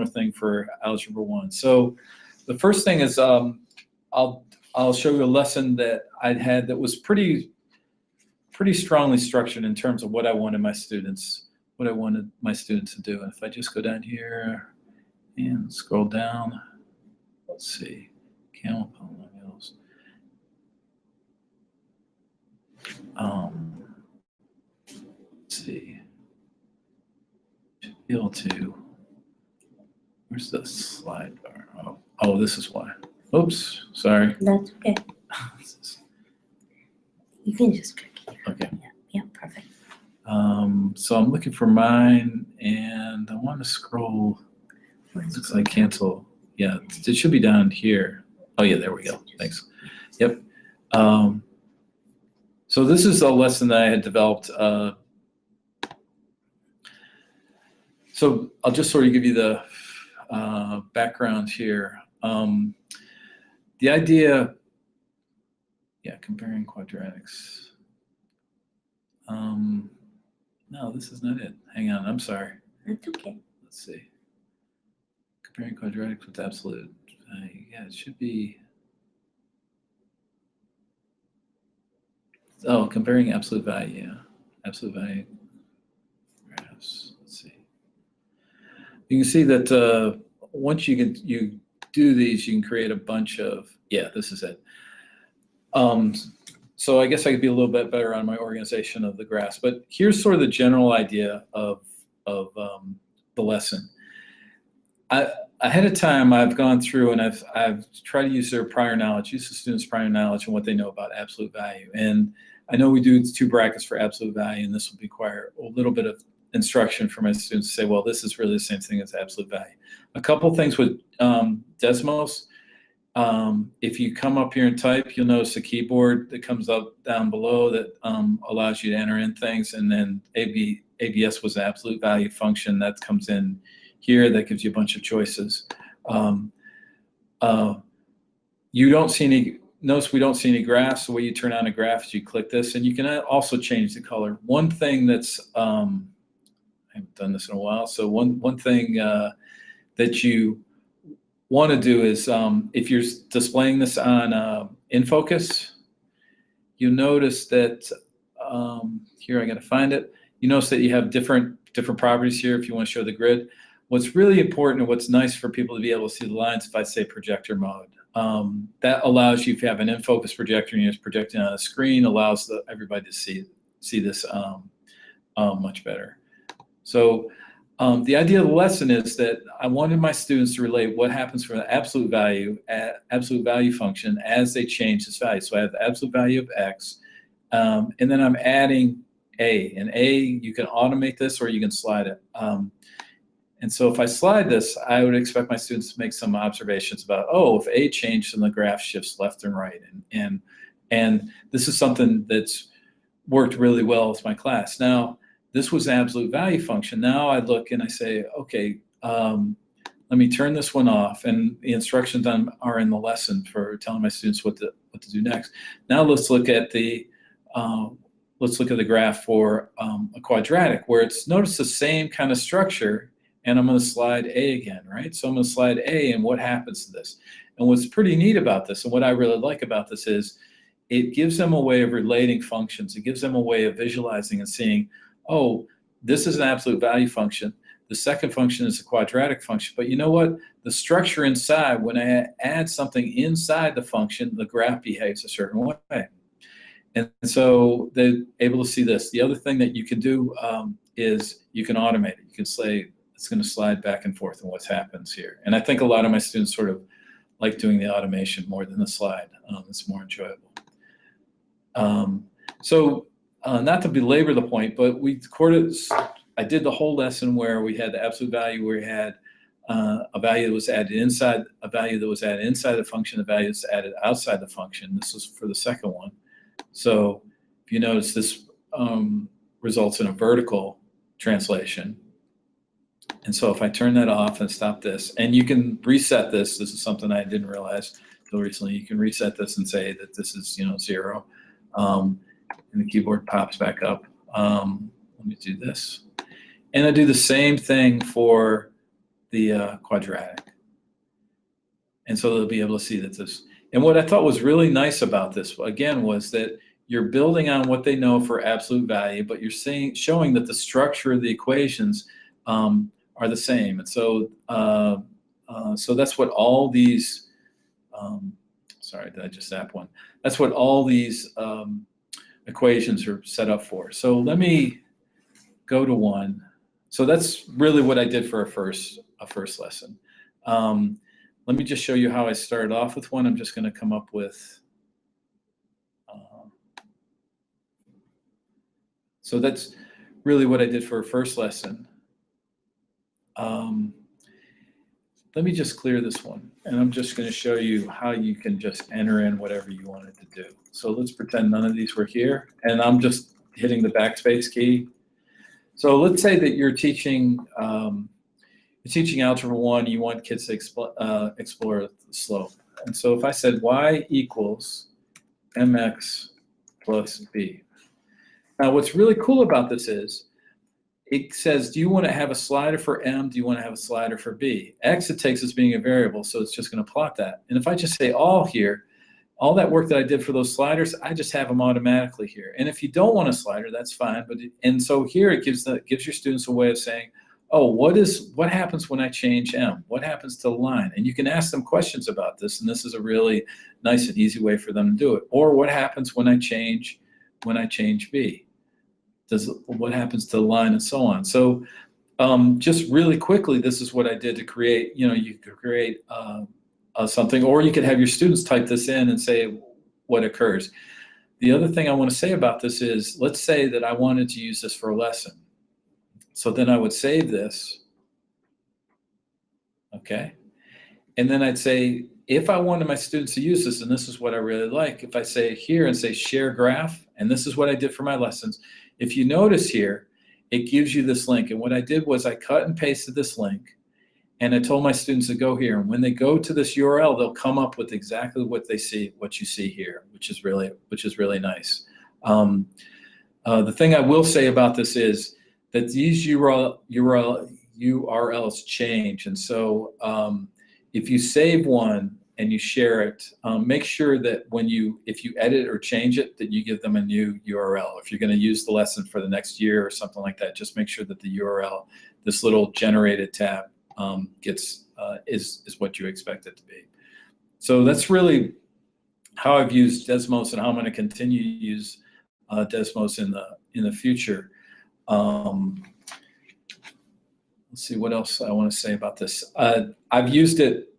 thing for Algebra 1. So the first thing is I'll show you a lesson that I'd had that was pretty strongly structured in terms of what I wanted my students to do. And if I just go down here and scroll down, let's see, camel polynomials. Let's see, should be able to. Where's the slide bar? Oh, this is why. Oops, sorry. That's okay. You can just click here. Okay. Yeah, perfect. So I'm looking for mine, and I want to scroll. Looks like cancel. Yeah, it should be down here. Oh yeah, there we go. Thanks. Yep. So this is a lesson that I had developed. So I'll just sort of give you the background here. The idea, comparing quadratics. No, this is not it. Hang on, I'm sorry. That's okay. Let's see. Comparing quadratics with absolute. Yeah, it should be. Oh, comparing absolute value. Yeah, absolute value graphs. You can see that once you do these, you can create a bunch of, yeah, this is it. So I guess I could be a little bit better on my organization of the graphs, but here's sort of the general idea of the lesson. Ahead of time, I've gone through and I've tried to use their prior knowledge, use the students' prior knowledge and what they know about absolute value. And I know we do 2 brackets for absolute value, and this will require a little bit of instruction for my students to say, well, this is really the same thing as absolute value. A couple things with Desmos. If you come up here and type, you'll notice a keyboard that comes up down below that allows you to enter in things, and then ABS was the absolute value function that comes in here that gives you a bunch of choices. You don't see any, notice we don't see any graphs. The way you turn on a graph is you click this, and you can also change the color. One thing that's, I haven't done this in a while, so one thing that you want to do is if you're displaying this on in focus, you'll notice that here I got to find it. You notice that you have different properties here if you want to show the grid. What's really important and what's nice for people to be able to see the lines, if I say projector mode, that allows you, if you have an in focus projector and you're just projecting on a screen, allows everybody to see this much better. So the idea of the lesson is that I wanted my students to relate what happens for the absolute value function as they change this value. So I have the absolute value of x, and then I'm adding a. And a, you can automate this or you can slide it. And so if I slide this, I would expect my students to make some observations about, oh, if a changed, then the graph shifts left and right. And this is something that's worked really well with my class. Now, this was the absolute value function. Now I look and I say, okay, let me turn this one off, and the instructions are in the lesson for telling my students what to do next. Now let's look at the graph for a quadratic, where it's, notice the same kind of structure, and I'm going to slide A again, right? So I'm going to slide A, and what happens to this? And what's pretty neat about this, and what I really like about this, is it gives them a way of relating functions. It gives them a way of visualizing and seeing, oh, this is an absolute value function. The second function is a quadratic function. But you know what? The structure inside, when I add something inside the function, the graph behaves a certain way. And so they're able to see this. The other thing that you can do is you can automate it. You can say it's going to slide back and forth and what happens here. And I think a lot of my students sort of like doing the automation more than the slide. It's more enjoyable. Not to belabor the point, but I did the whole lesson where we had the absolute value, where we had a value that was added inside, a value that was added inside the function, a value that's added outside the function. This was for the second one. So if you notice, this results in a vertical translation. And so if I turn that off and stop this, and you can reset this. This is something I didn't realize until recently. You can reset this and say that this is 0. And the keyboard pops back up. Let me do this. And I do the same thing for the quadratic. And so they'll be able to see that this. And what I thought was really nice about this, again, was that you're building on what they know for absolute value, but you're showing that the structure of the equations are the same. And so, so that's what all these, sorry, did I just zap one? That's what all these equations are set up for. So let me go to one. So that's really what I did for a first lesson. Let me just show you how I started off with one. I'm just going to come up with, so that's really what I did for a first lesson. Let me just clear this one, and I'm just going to show you how you can just enter in whatever you wanted to do. So let's pretend none of these were here, and I'm just hitting the backspace key. So let's say that you're teaching Algebra 1, you want kids to explore the slope. And so if I said y equals mx plus b. Now what's really cool about this is, it says, do you want to have a slider for m? Do you want to have a slider for b? X it takes as being a variable, so it's just going to plot that. And if I just say all here, all that work that I did for those sliders, I just have them automatically here. And if you don't want a slider, that's fine. And so here it gives your students a way of saying, oh, what happens when I change M? What happens to the line? And you can ask them questions about this, and this is a really nice and easy way for them to do it. Or what happens when I change B? What happens to the line, and so on. So just really quickly, this is what I did to create, you could create something, or you could have your students type this in and say what occurs. The other thing I want to say about this is, let's say that I wanted to use this for a lesson. So then I would save this, okay? And then I'd say, if I wanted my students to use this, and this is what I really like, if I say here and say share graph, and this is what I did for my lessons, if you notice here, it gives you this link. And what I did was I cut and pasted this link, and I told my students to go here. And when they go to this URL, they'll come up with exactly what they see, what you see here, which is really nice. The thing I will say about this is that these URLs change. And so if you save one and you share it, make sure that if you edit or change it, that you give them a new URL. If you're going to use the lesson for the next year or something like that, just make sure that the URL, this little generated tab, is what you expect it to be. So that's really how I've used Desmos and how I'm going to continue to use Desmos in the future. Let's see what else I want to say about this. I've used it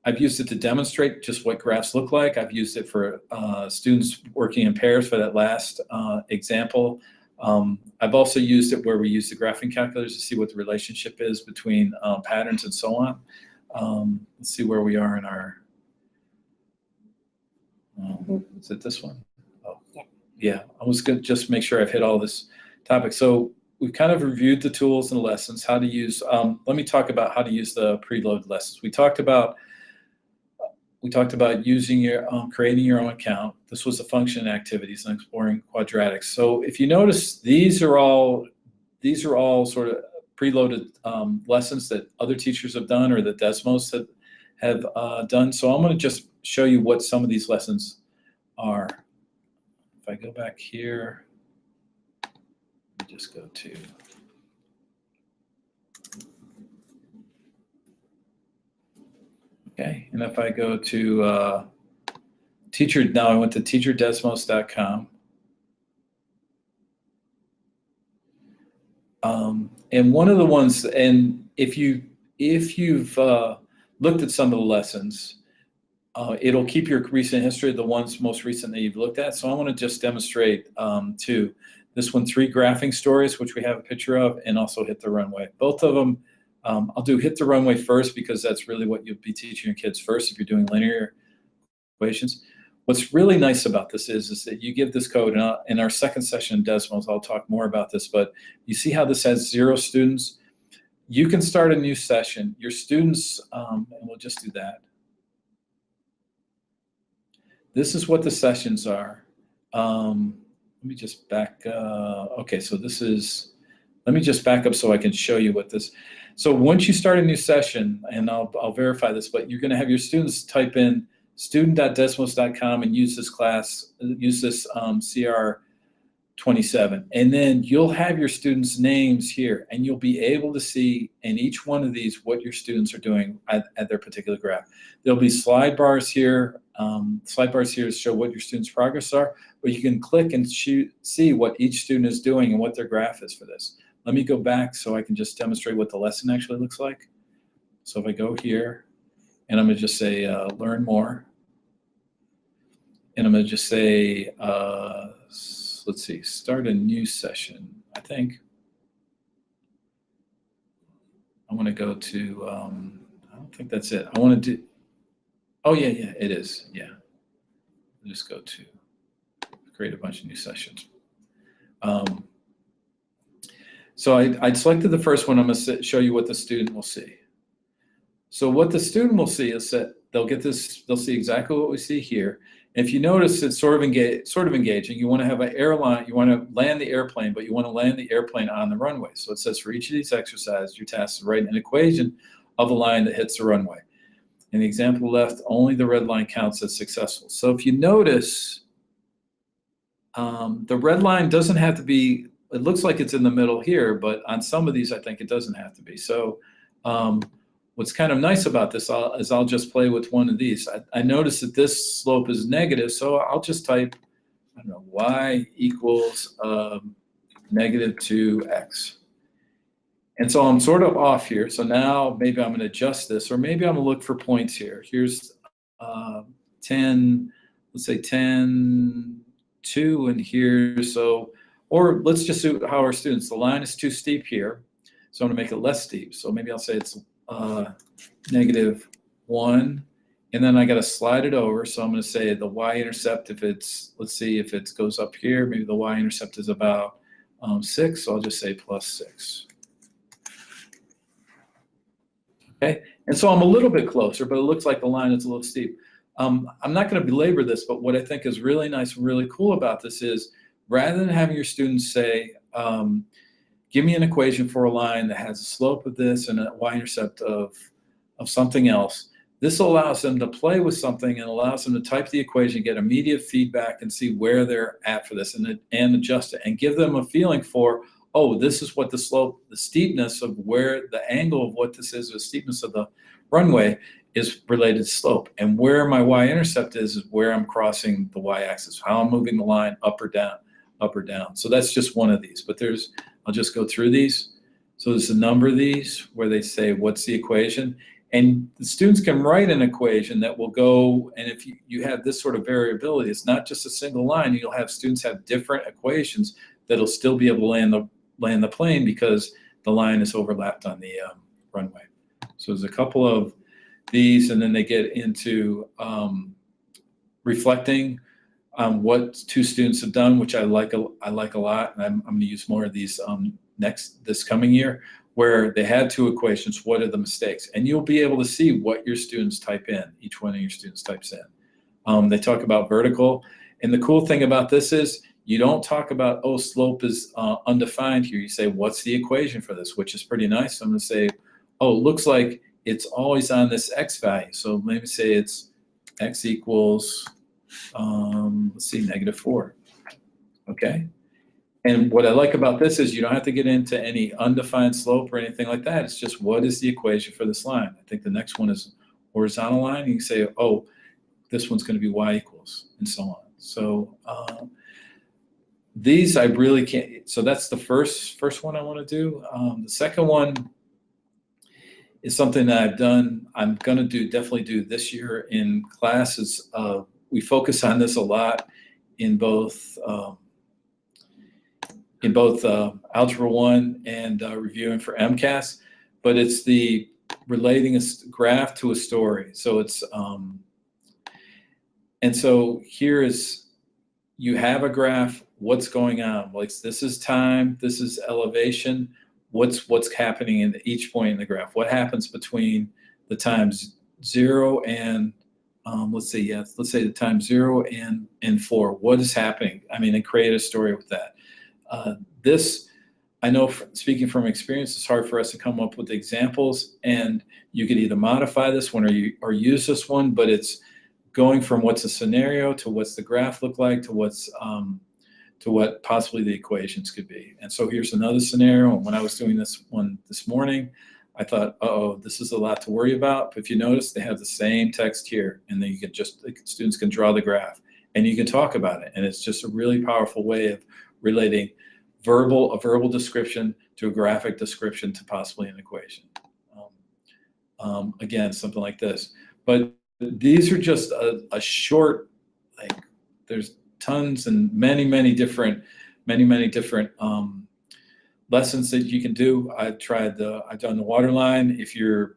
to demonstrate just what graphs look like. I've used it for students working in pairs for that last example. I've also used it where we use the graphing calculators to see what the relationship is between patterns and so on. Let's see where we are in our, is it this one? Oh, yeah. I was going to just make sure I've hit all this topic. So we've kind of reviewed the tools and the lessons, how to use, let me talk about how to use the preloaded lessons. We talked about using your, creating your own account. This was the function activities and exploring quadratics. So if you notice, these are all sort of preloaded lessons that other teachers have done or that Desmos have done. So I'm going to just show you what some of these lessons are. If I go back here, let me just go to, okay, and if I go to teacher, now I went to teacherdesmos.com. And one of the ones, and if you've looked at some of the lessons, it'll keep your recent history of the ones most recent that you've looked at. So I want to just demonstrate two. This one, 3 graphing stories, which we have a picture of, and also Hit the Runway. Both of them, I'll do Hit the Runway first because that's really what you'll be teaching your kids first if you're doing linear equations. What's really nice about this is that you give this code, and in our second session in Desmos, I'll talk more about this, but you see how this has 0 students? You can start a new session. Your students, and we'll just do that. This is what the sessions are. Let me just back, okay, so this is, let me just back up so I can show you what this, so once you start a new session, and I'll verify this, but you're gonna have your students type in student.desmos.com and use this class, use this CR27, and then you'll have your students' names here, and you'll be able to see in each one of these what your students are doing at their particular graph. There'll be slide bars here to show what your students' progress are, but you can click and see what each student is doing and what their graph is for this. Let me go back so I can just demonstrate what the lesson actually looks like. So if I go here, and I'm going to just say learn more, and I'm going to just say, let's see, start a new session, I think. I want to go to, I don't think that's it. I want to do, oh yeah, it is, yeah. I'll just go to create a bunch of new sessions. So I selected the first one. I'm going to show you what the student will see. So what the student will see is that they'll get this, they'll see exactly what we see here. And if you notice, it's sort of engaging. You want to have an airline, you want to land the airplane, but you want to land the airplane on the runway. So it says for each of these exercises, your task is to write an equation of a line that hits the runway. In the example left, only the red line counts as successful. So if you notice, the red line doesn't have to be it looks like it's in the middle here, but on some of these, I think it doesn't have to be. So what's kind of nice about this is I'll just play with one of these. I notice that this slope is negative, so I'll just type, I don't know, y equals negative 2x. And so I'm sort of off here. So now maybe I'm going to adjust this, or maybe I'm going to look for points here. Here's 10, let's say 10, 2, and here. So, or let's just do how our students, the line is too steep here. So I'm going to make it less steep. So maybe I'll say it's negative 1. And then I got to slide it over. So I'm going to say the y-intercept, if it's, let's see if it goes up here, maybe the y-intercept is about 6. So I'll just say plus 6. Okay, and so I'm a little bit closer, but it looks like the line is a little steep. I'm not going to belabor this, but what I think is really nice and really cool about this is rather than having your students say, give me an equation for a line that has a slope of this and a y-intercept of something else, this allows them to play with something and allows them to type the equation, get immediate feedback, and see where they're at for this and adjust it and give them a feeling for, oh, this is what the slope, the steepness of where the angle of what this is, the steepness of the runway is related to slope. And where my y-intercept is where I'm crossing the y-axis, how I'm moving the line up or down, up or down. So that's just one of these, but I'll just go through these. So there's a number of these where they say, what's the equation? And the students can write an equation that will go, and if you have this sort of variability, it's not just a single line, you'll have students have different equations that'll still be able to land the plane because the line is overlapped on the runway. So there's a couple of these, and then they get into reflecting on what two students have done, which I like a lot, and I'm going to use more of these this coming year, where they had two equations. What are the mistakes? And you'll be able to see what your students type in. Each one of your students types in. They talk about vertical, and the cool thing about this is you don't talk about, oh, slope is undefined here. You say, what's the equation for this, which is pretty nice. So I'm going to say, oh, it looks like it's always on this x value. So maybe say it's x equals, let's see, -4. Okay. And what I like about this is you don't have to get into any undefined slope or anything like that. It's just what is the equation for this line? I think the next one is horizontal line. You can say, oh, this one's going to be y equals, and so on. So these I really can't. So that's the first one I want to do. The second one is something that I've done. I'm going to definitely do this year in classes. We focus on this a lot in both Algebra 1 and reviewing for MCAS, but it's the relating a graph to a story. So it's, and so here is, you have a graph, what's going on? Like this is time, this is elevation, what's happening in each point in the graph? What happens between the times 0 and, let's say the time 0 and 4, what is happening? I mean, and create a story with that. This, I know, speaking from experience, it's hard for us to come up with examples, and you could either modify this one or use this one, but it's going from what's a scenario to what's the graph look like to what's to what possibly the equations could be. And so here's another scenario. When I was doing this one this morning, I thought, uh-oh, this is a lot to worry about. But if you notice, they have the same text here, and then you can the students can draw the graph, and you can talk about it. And it's just a really powerful way of relating a verbal description to a graphic description to possibly an equation. Again, something like this. But these are just a short, like, there's tons and many different lessons that you can do. I've done the waterline. If you're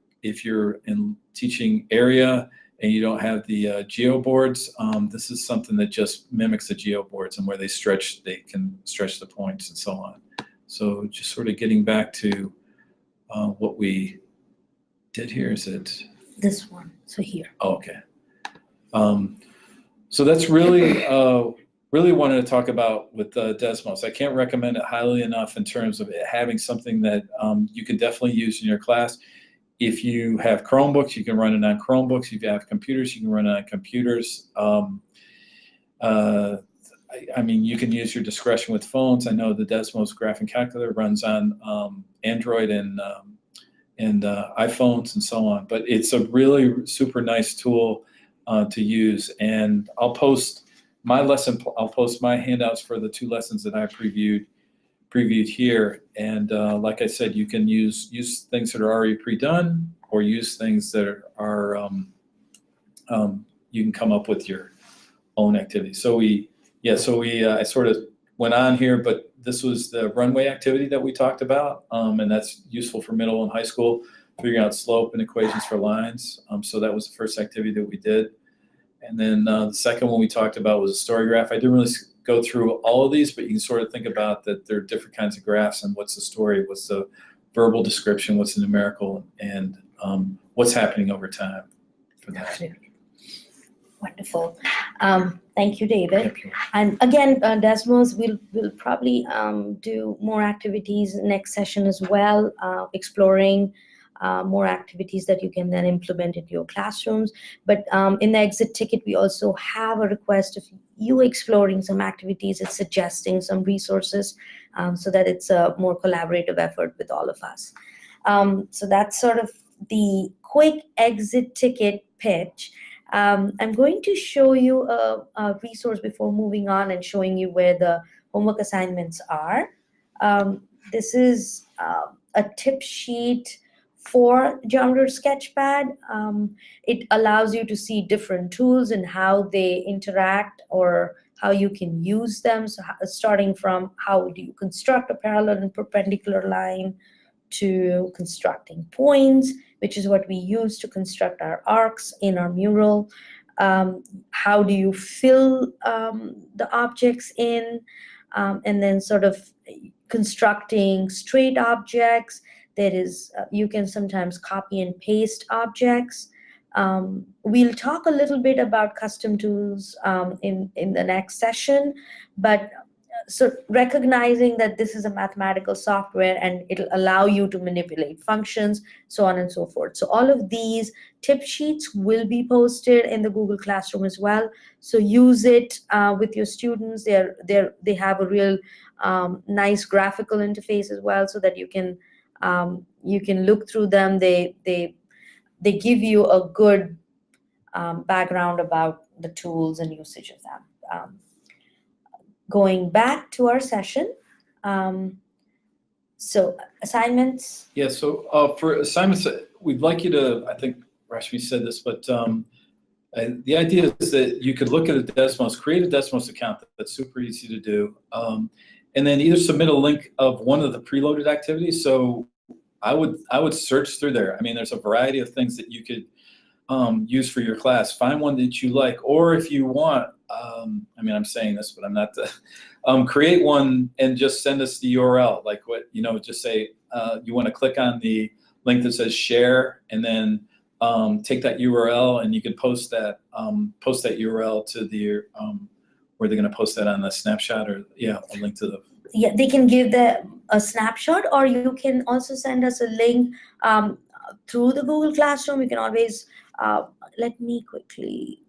in teaching area and you don't have the geo boards, this is something that just mimics the geo boards, and where they can stretch the points and so on. So just sort of getting back to what we did here. Is it This one, so here. Oh, okay. So that's really really wanted to talk about with Desmos. I can't recommend it highly enough in terms of it having something that you can definitely use in your class. If you have Chromebooks, you can run it on Chromebooks. If you have computers, you can run it on computers. I mean, you can use your discretion with phones. I know the Desmos graphing calculator runs on Android and iPhones and so on. But it's a really super nice tool to use. And I'll post my I'll post my handouts for the 2 lessons that I previewed here. And like I said, you can use things that are already pre-done, or use things that are you can come up with your own activity. So I sort of went on here, but this was the runway activity that we talked about, and that's useful for middle and high school, figuring out slope and equations for lines. So that was the first activity that we did. And then the second one we talked about was a story graph. I didn't really go through all of these, but you can sort of think about that there are different kinds of graphs, and what's the story, what's the verbal description, what's the numerical, and what's happening over time for that. Absolutely. Wonderful. Thank you, David. And again, Desmos, we'll probably do more activities next session as well, exploring more activities that you can then implement into your classrooms. But in the exit ticket, we also have a request of you exploring some activities and suggesting some resources, so that it's a more collaborative effort with all of us. So that's sort of the quick exit ticket pitch. I'm going to show you a resource before moving on and showing you where the homework assignments are. This is a tip sheet for Geometry Sketchpad. It allows you to see different tools and how they interact, or how you can use them. So starting from how do you construct a parallel and perpendicular line, to constructing points, which is what we use to construct our arcs in our mural. How do you fill the objects in, and then sort of constructing straight objects. There is, you can sometimes copy and paste objects. We'll talk a little bit about custom tools in the next session, but so recognizing that this is a mathematical software and it'll allow you to manipulate functions, so on and so forth. So all of these tip sheets will be posted in the Google Classroom as well. So use it with your students. They have a real nice graphical interface as well, so that you can look through them. They give you a good background about the tools and usage of them. Going back to our session, so assignments. Yeah, so for assignments, we'd like you to, I think Rashmi said this, but the idea is that you could look at a Desmos, create a Desmos account. That's super easy to do. And then either submit a link of one of the preloaded activities. So I would search through there. I mean, there's a variety of things that you could use for your class. Find one that you like, or if you want, I mean, I'm saying this, but I'm not create one and just send us the URL. Like just say you want to click on the link that says share, and then take that URL, and you can post that URL to the where they're going to post that on the snapshot, or a link to the. Yeah, they can give a snapshot, or you can also send us a link through the Google Classroom. You can always let me quickly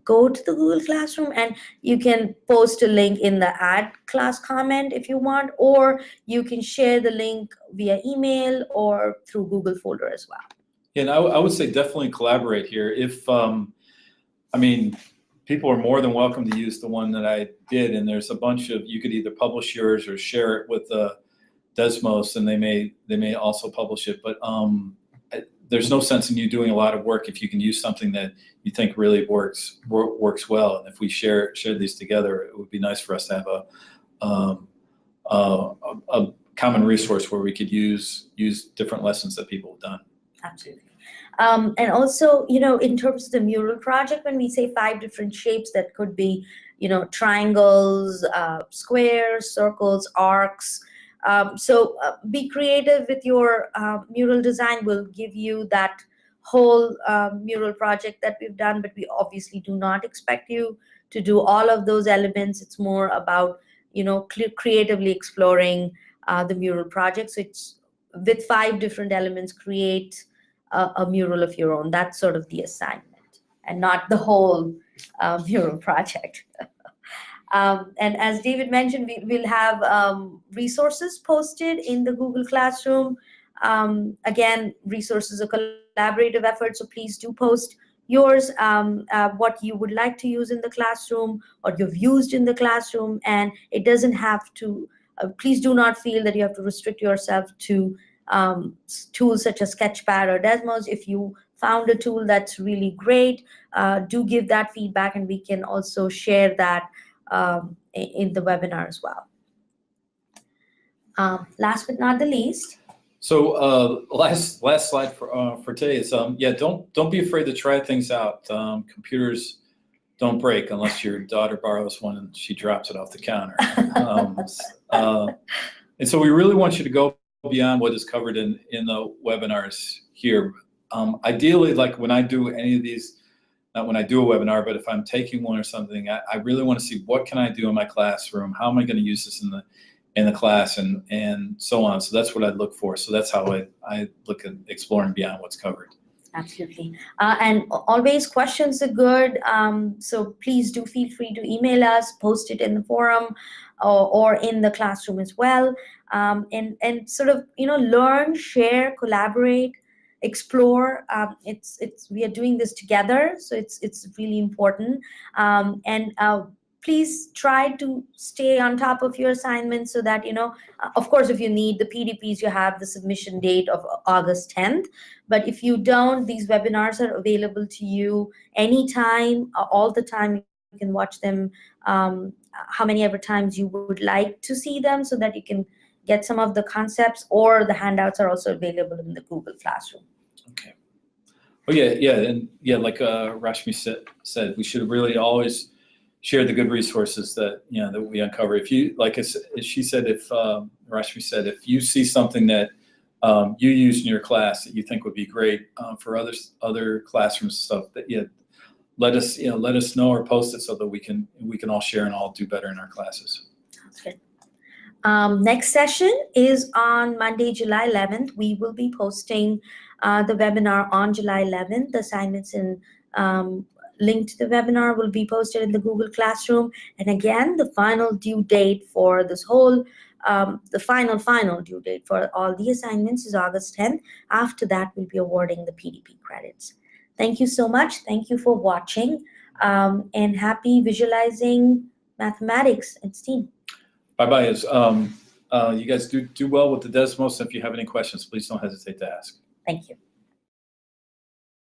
go to the Google Classroom, and you can post a link in the add class comment if you want, or you can share the link via email or through Google folder as well. And I would say definitely collaborate here. If I mean, people are more than welcome to use the one that I did, and there's a bunch of, you could either publish yours or share it with Desmos, and they may also publish it. But there's no sense in you doing a lot of work if you can use something that you think really works well. And if we share these together, it would be nice for us to have a common resource where we could use different lessons that people have done. Absolutely. And also, in terms of the mural project, when we say 5 different shapes, that could be, triangles, squares, circles, arcs. So be creative with your mural design. We'll give you that whole mural project that we've done, but we obviously do not expect you to do all of those elements. It's more about, creatively exploring the mural project. So it's with 5 different elements, create a mural of your own. That's sort of the assignment, and not the whole mural project. And as David mentioned, we will have resources posted in the Google Classroom. Again, resources are collaborative efforts, so please do post yours, what you would like to use in the classroom or you've used in the classroom. And it doesn't have to, please do not feel that you have to restrict yourself to tools such as Sketchpad or Desmos. If you found a tool that's really great, do give that feedback, and we can also share that in the webinar as well. Last but not the least. So last slide for today is yeah, don't be afraid to try things out. Computers don't break unless your daughter borrows one and she drops it off the counter. And so we really want you to go beyond what is covered in the webinars here. Ideally, like when I do any of these, not when I do a webinar, but if I'm taking one or something, I really want to see what can I do in my classroom? How am I going to use this in the class, and so on. So that's what I look for. So that's how I look at exploring beyond what's covered. Absolutely. And always questions are good. So please do feel free to email us, post it in the forum or in the classroom as well. And sort of, learn, share, collaborate, explore. We are doing this together, so it's really important. And please try to stay on top of your assignments so that, of course, if you need the PDPs, you have the submission date of August 10th. But if you don't, these webinars are available to you anytime, all the time. You can watch them how many ever times you would like to see them, so that you can get some of the concepts, or the handouts are also available in the Google Classroom. Okay. Oh yeah, and yeah, like Rashmi said, we should really always share the good resources that that we uncover. If you, like as she said, if Rashmi said, if you see something that you use in your class that you think would be great for other classroom stuff, that let us know or post it so that we can all share and all do better in our classes. Sounds good. Next session is on Monday, July 11th. We will be posting the webinar on July 11th. The assignments and link to the webinar will be posted in the Google Classroom. And again, the final due date for this whole, the final due date for all the assignments is August 10th. After that, we'll be awarding the PDP credits. Thank you so much. Thank you for watching, and happy visualizing mathematics and STEAM. Bye-bye. You guys do well with the Desmos. If you have any questions, please don't hesitate to ask. Thank you.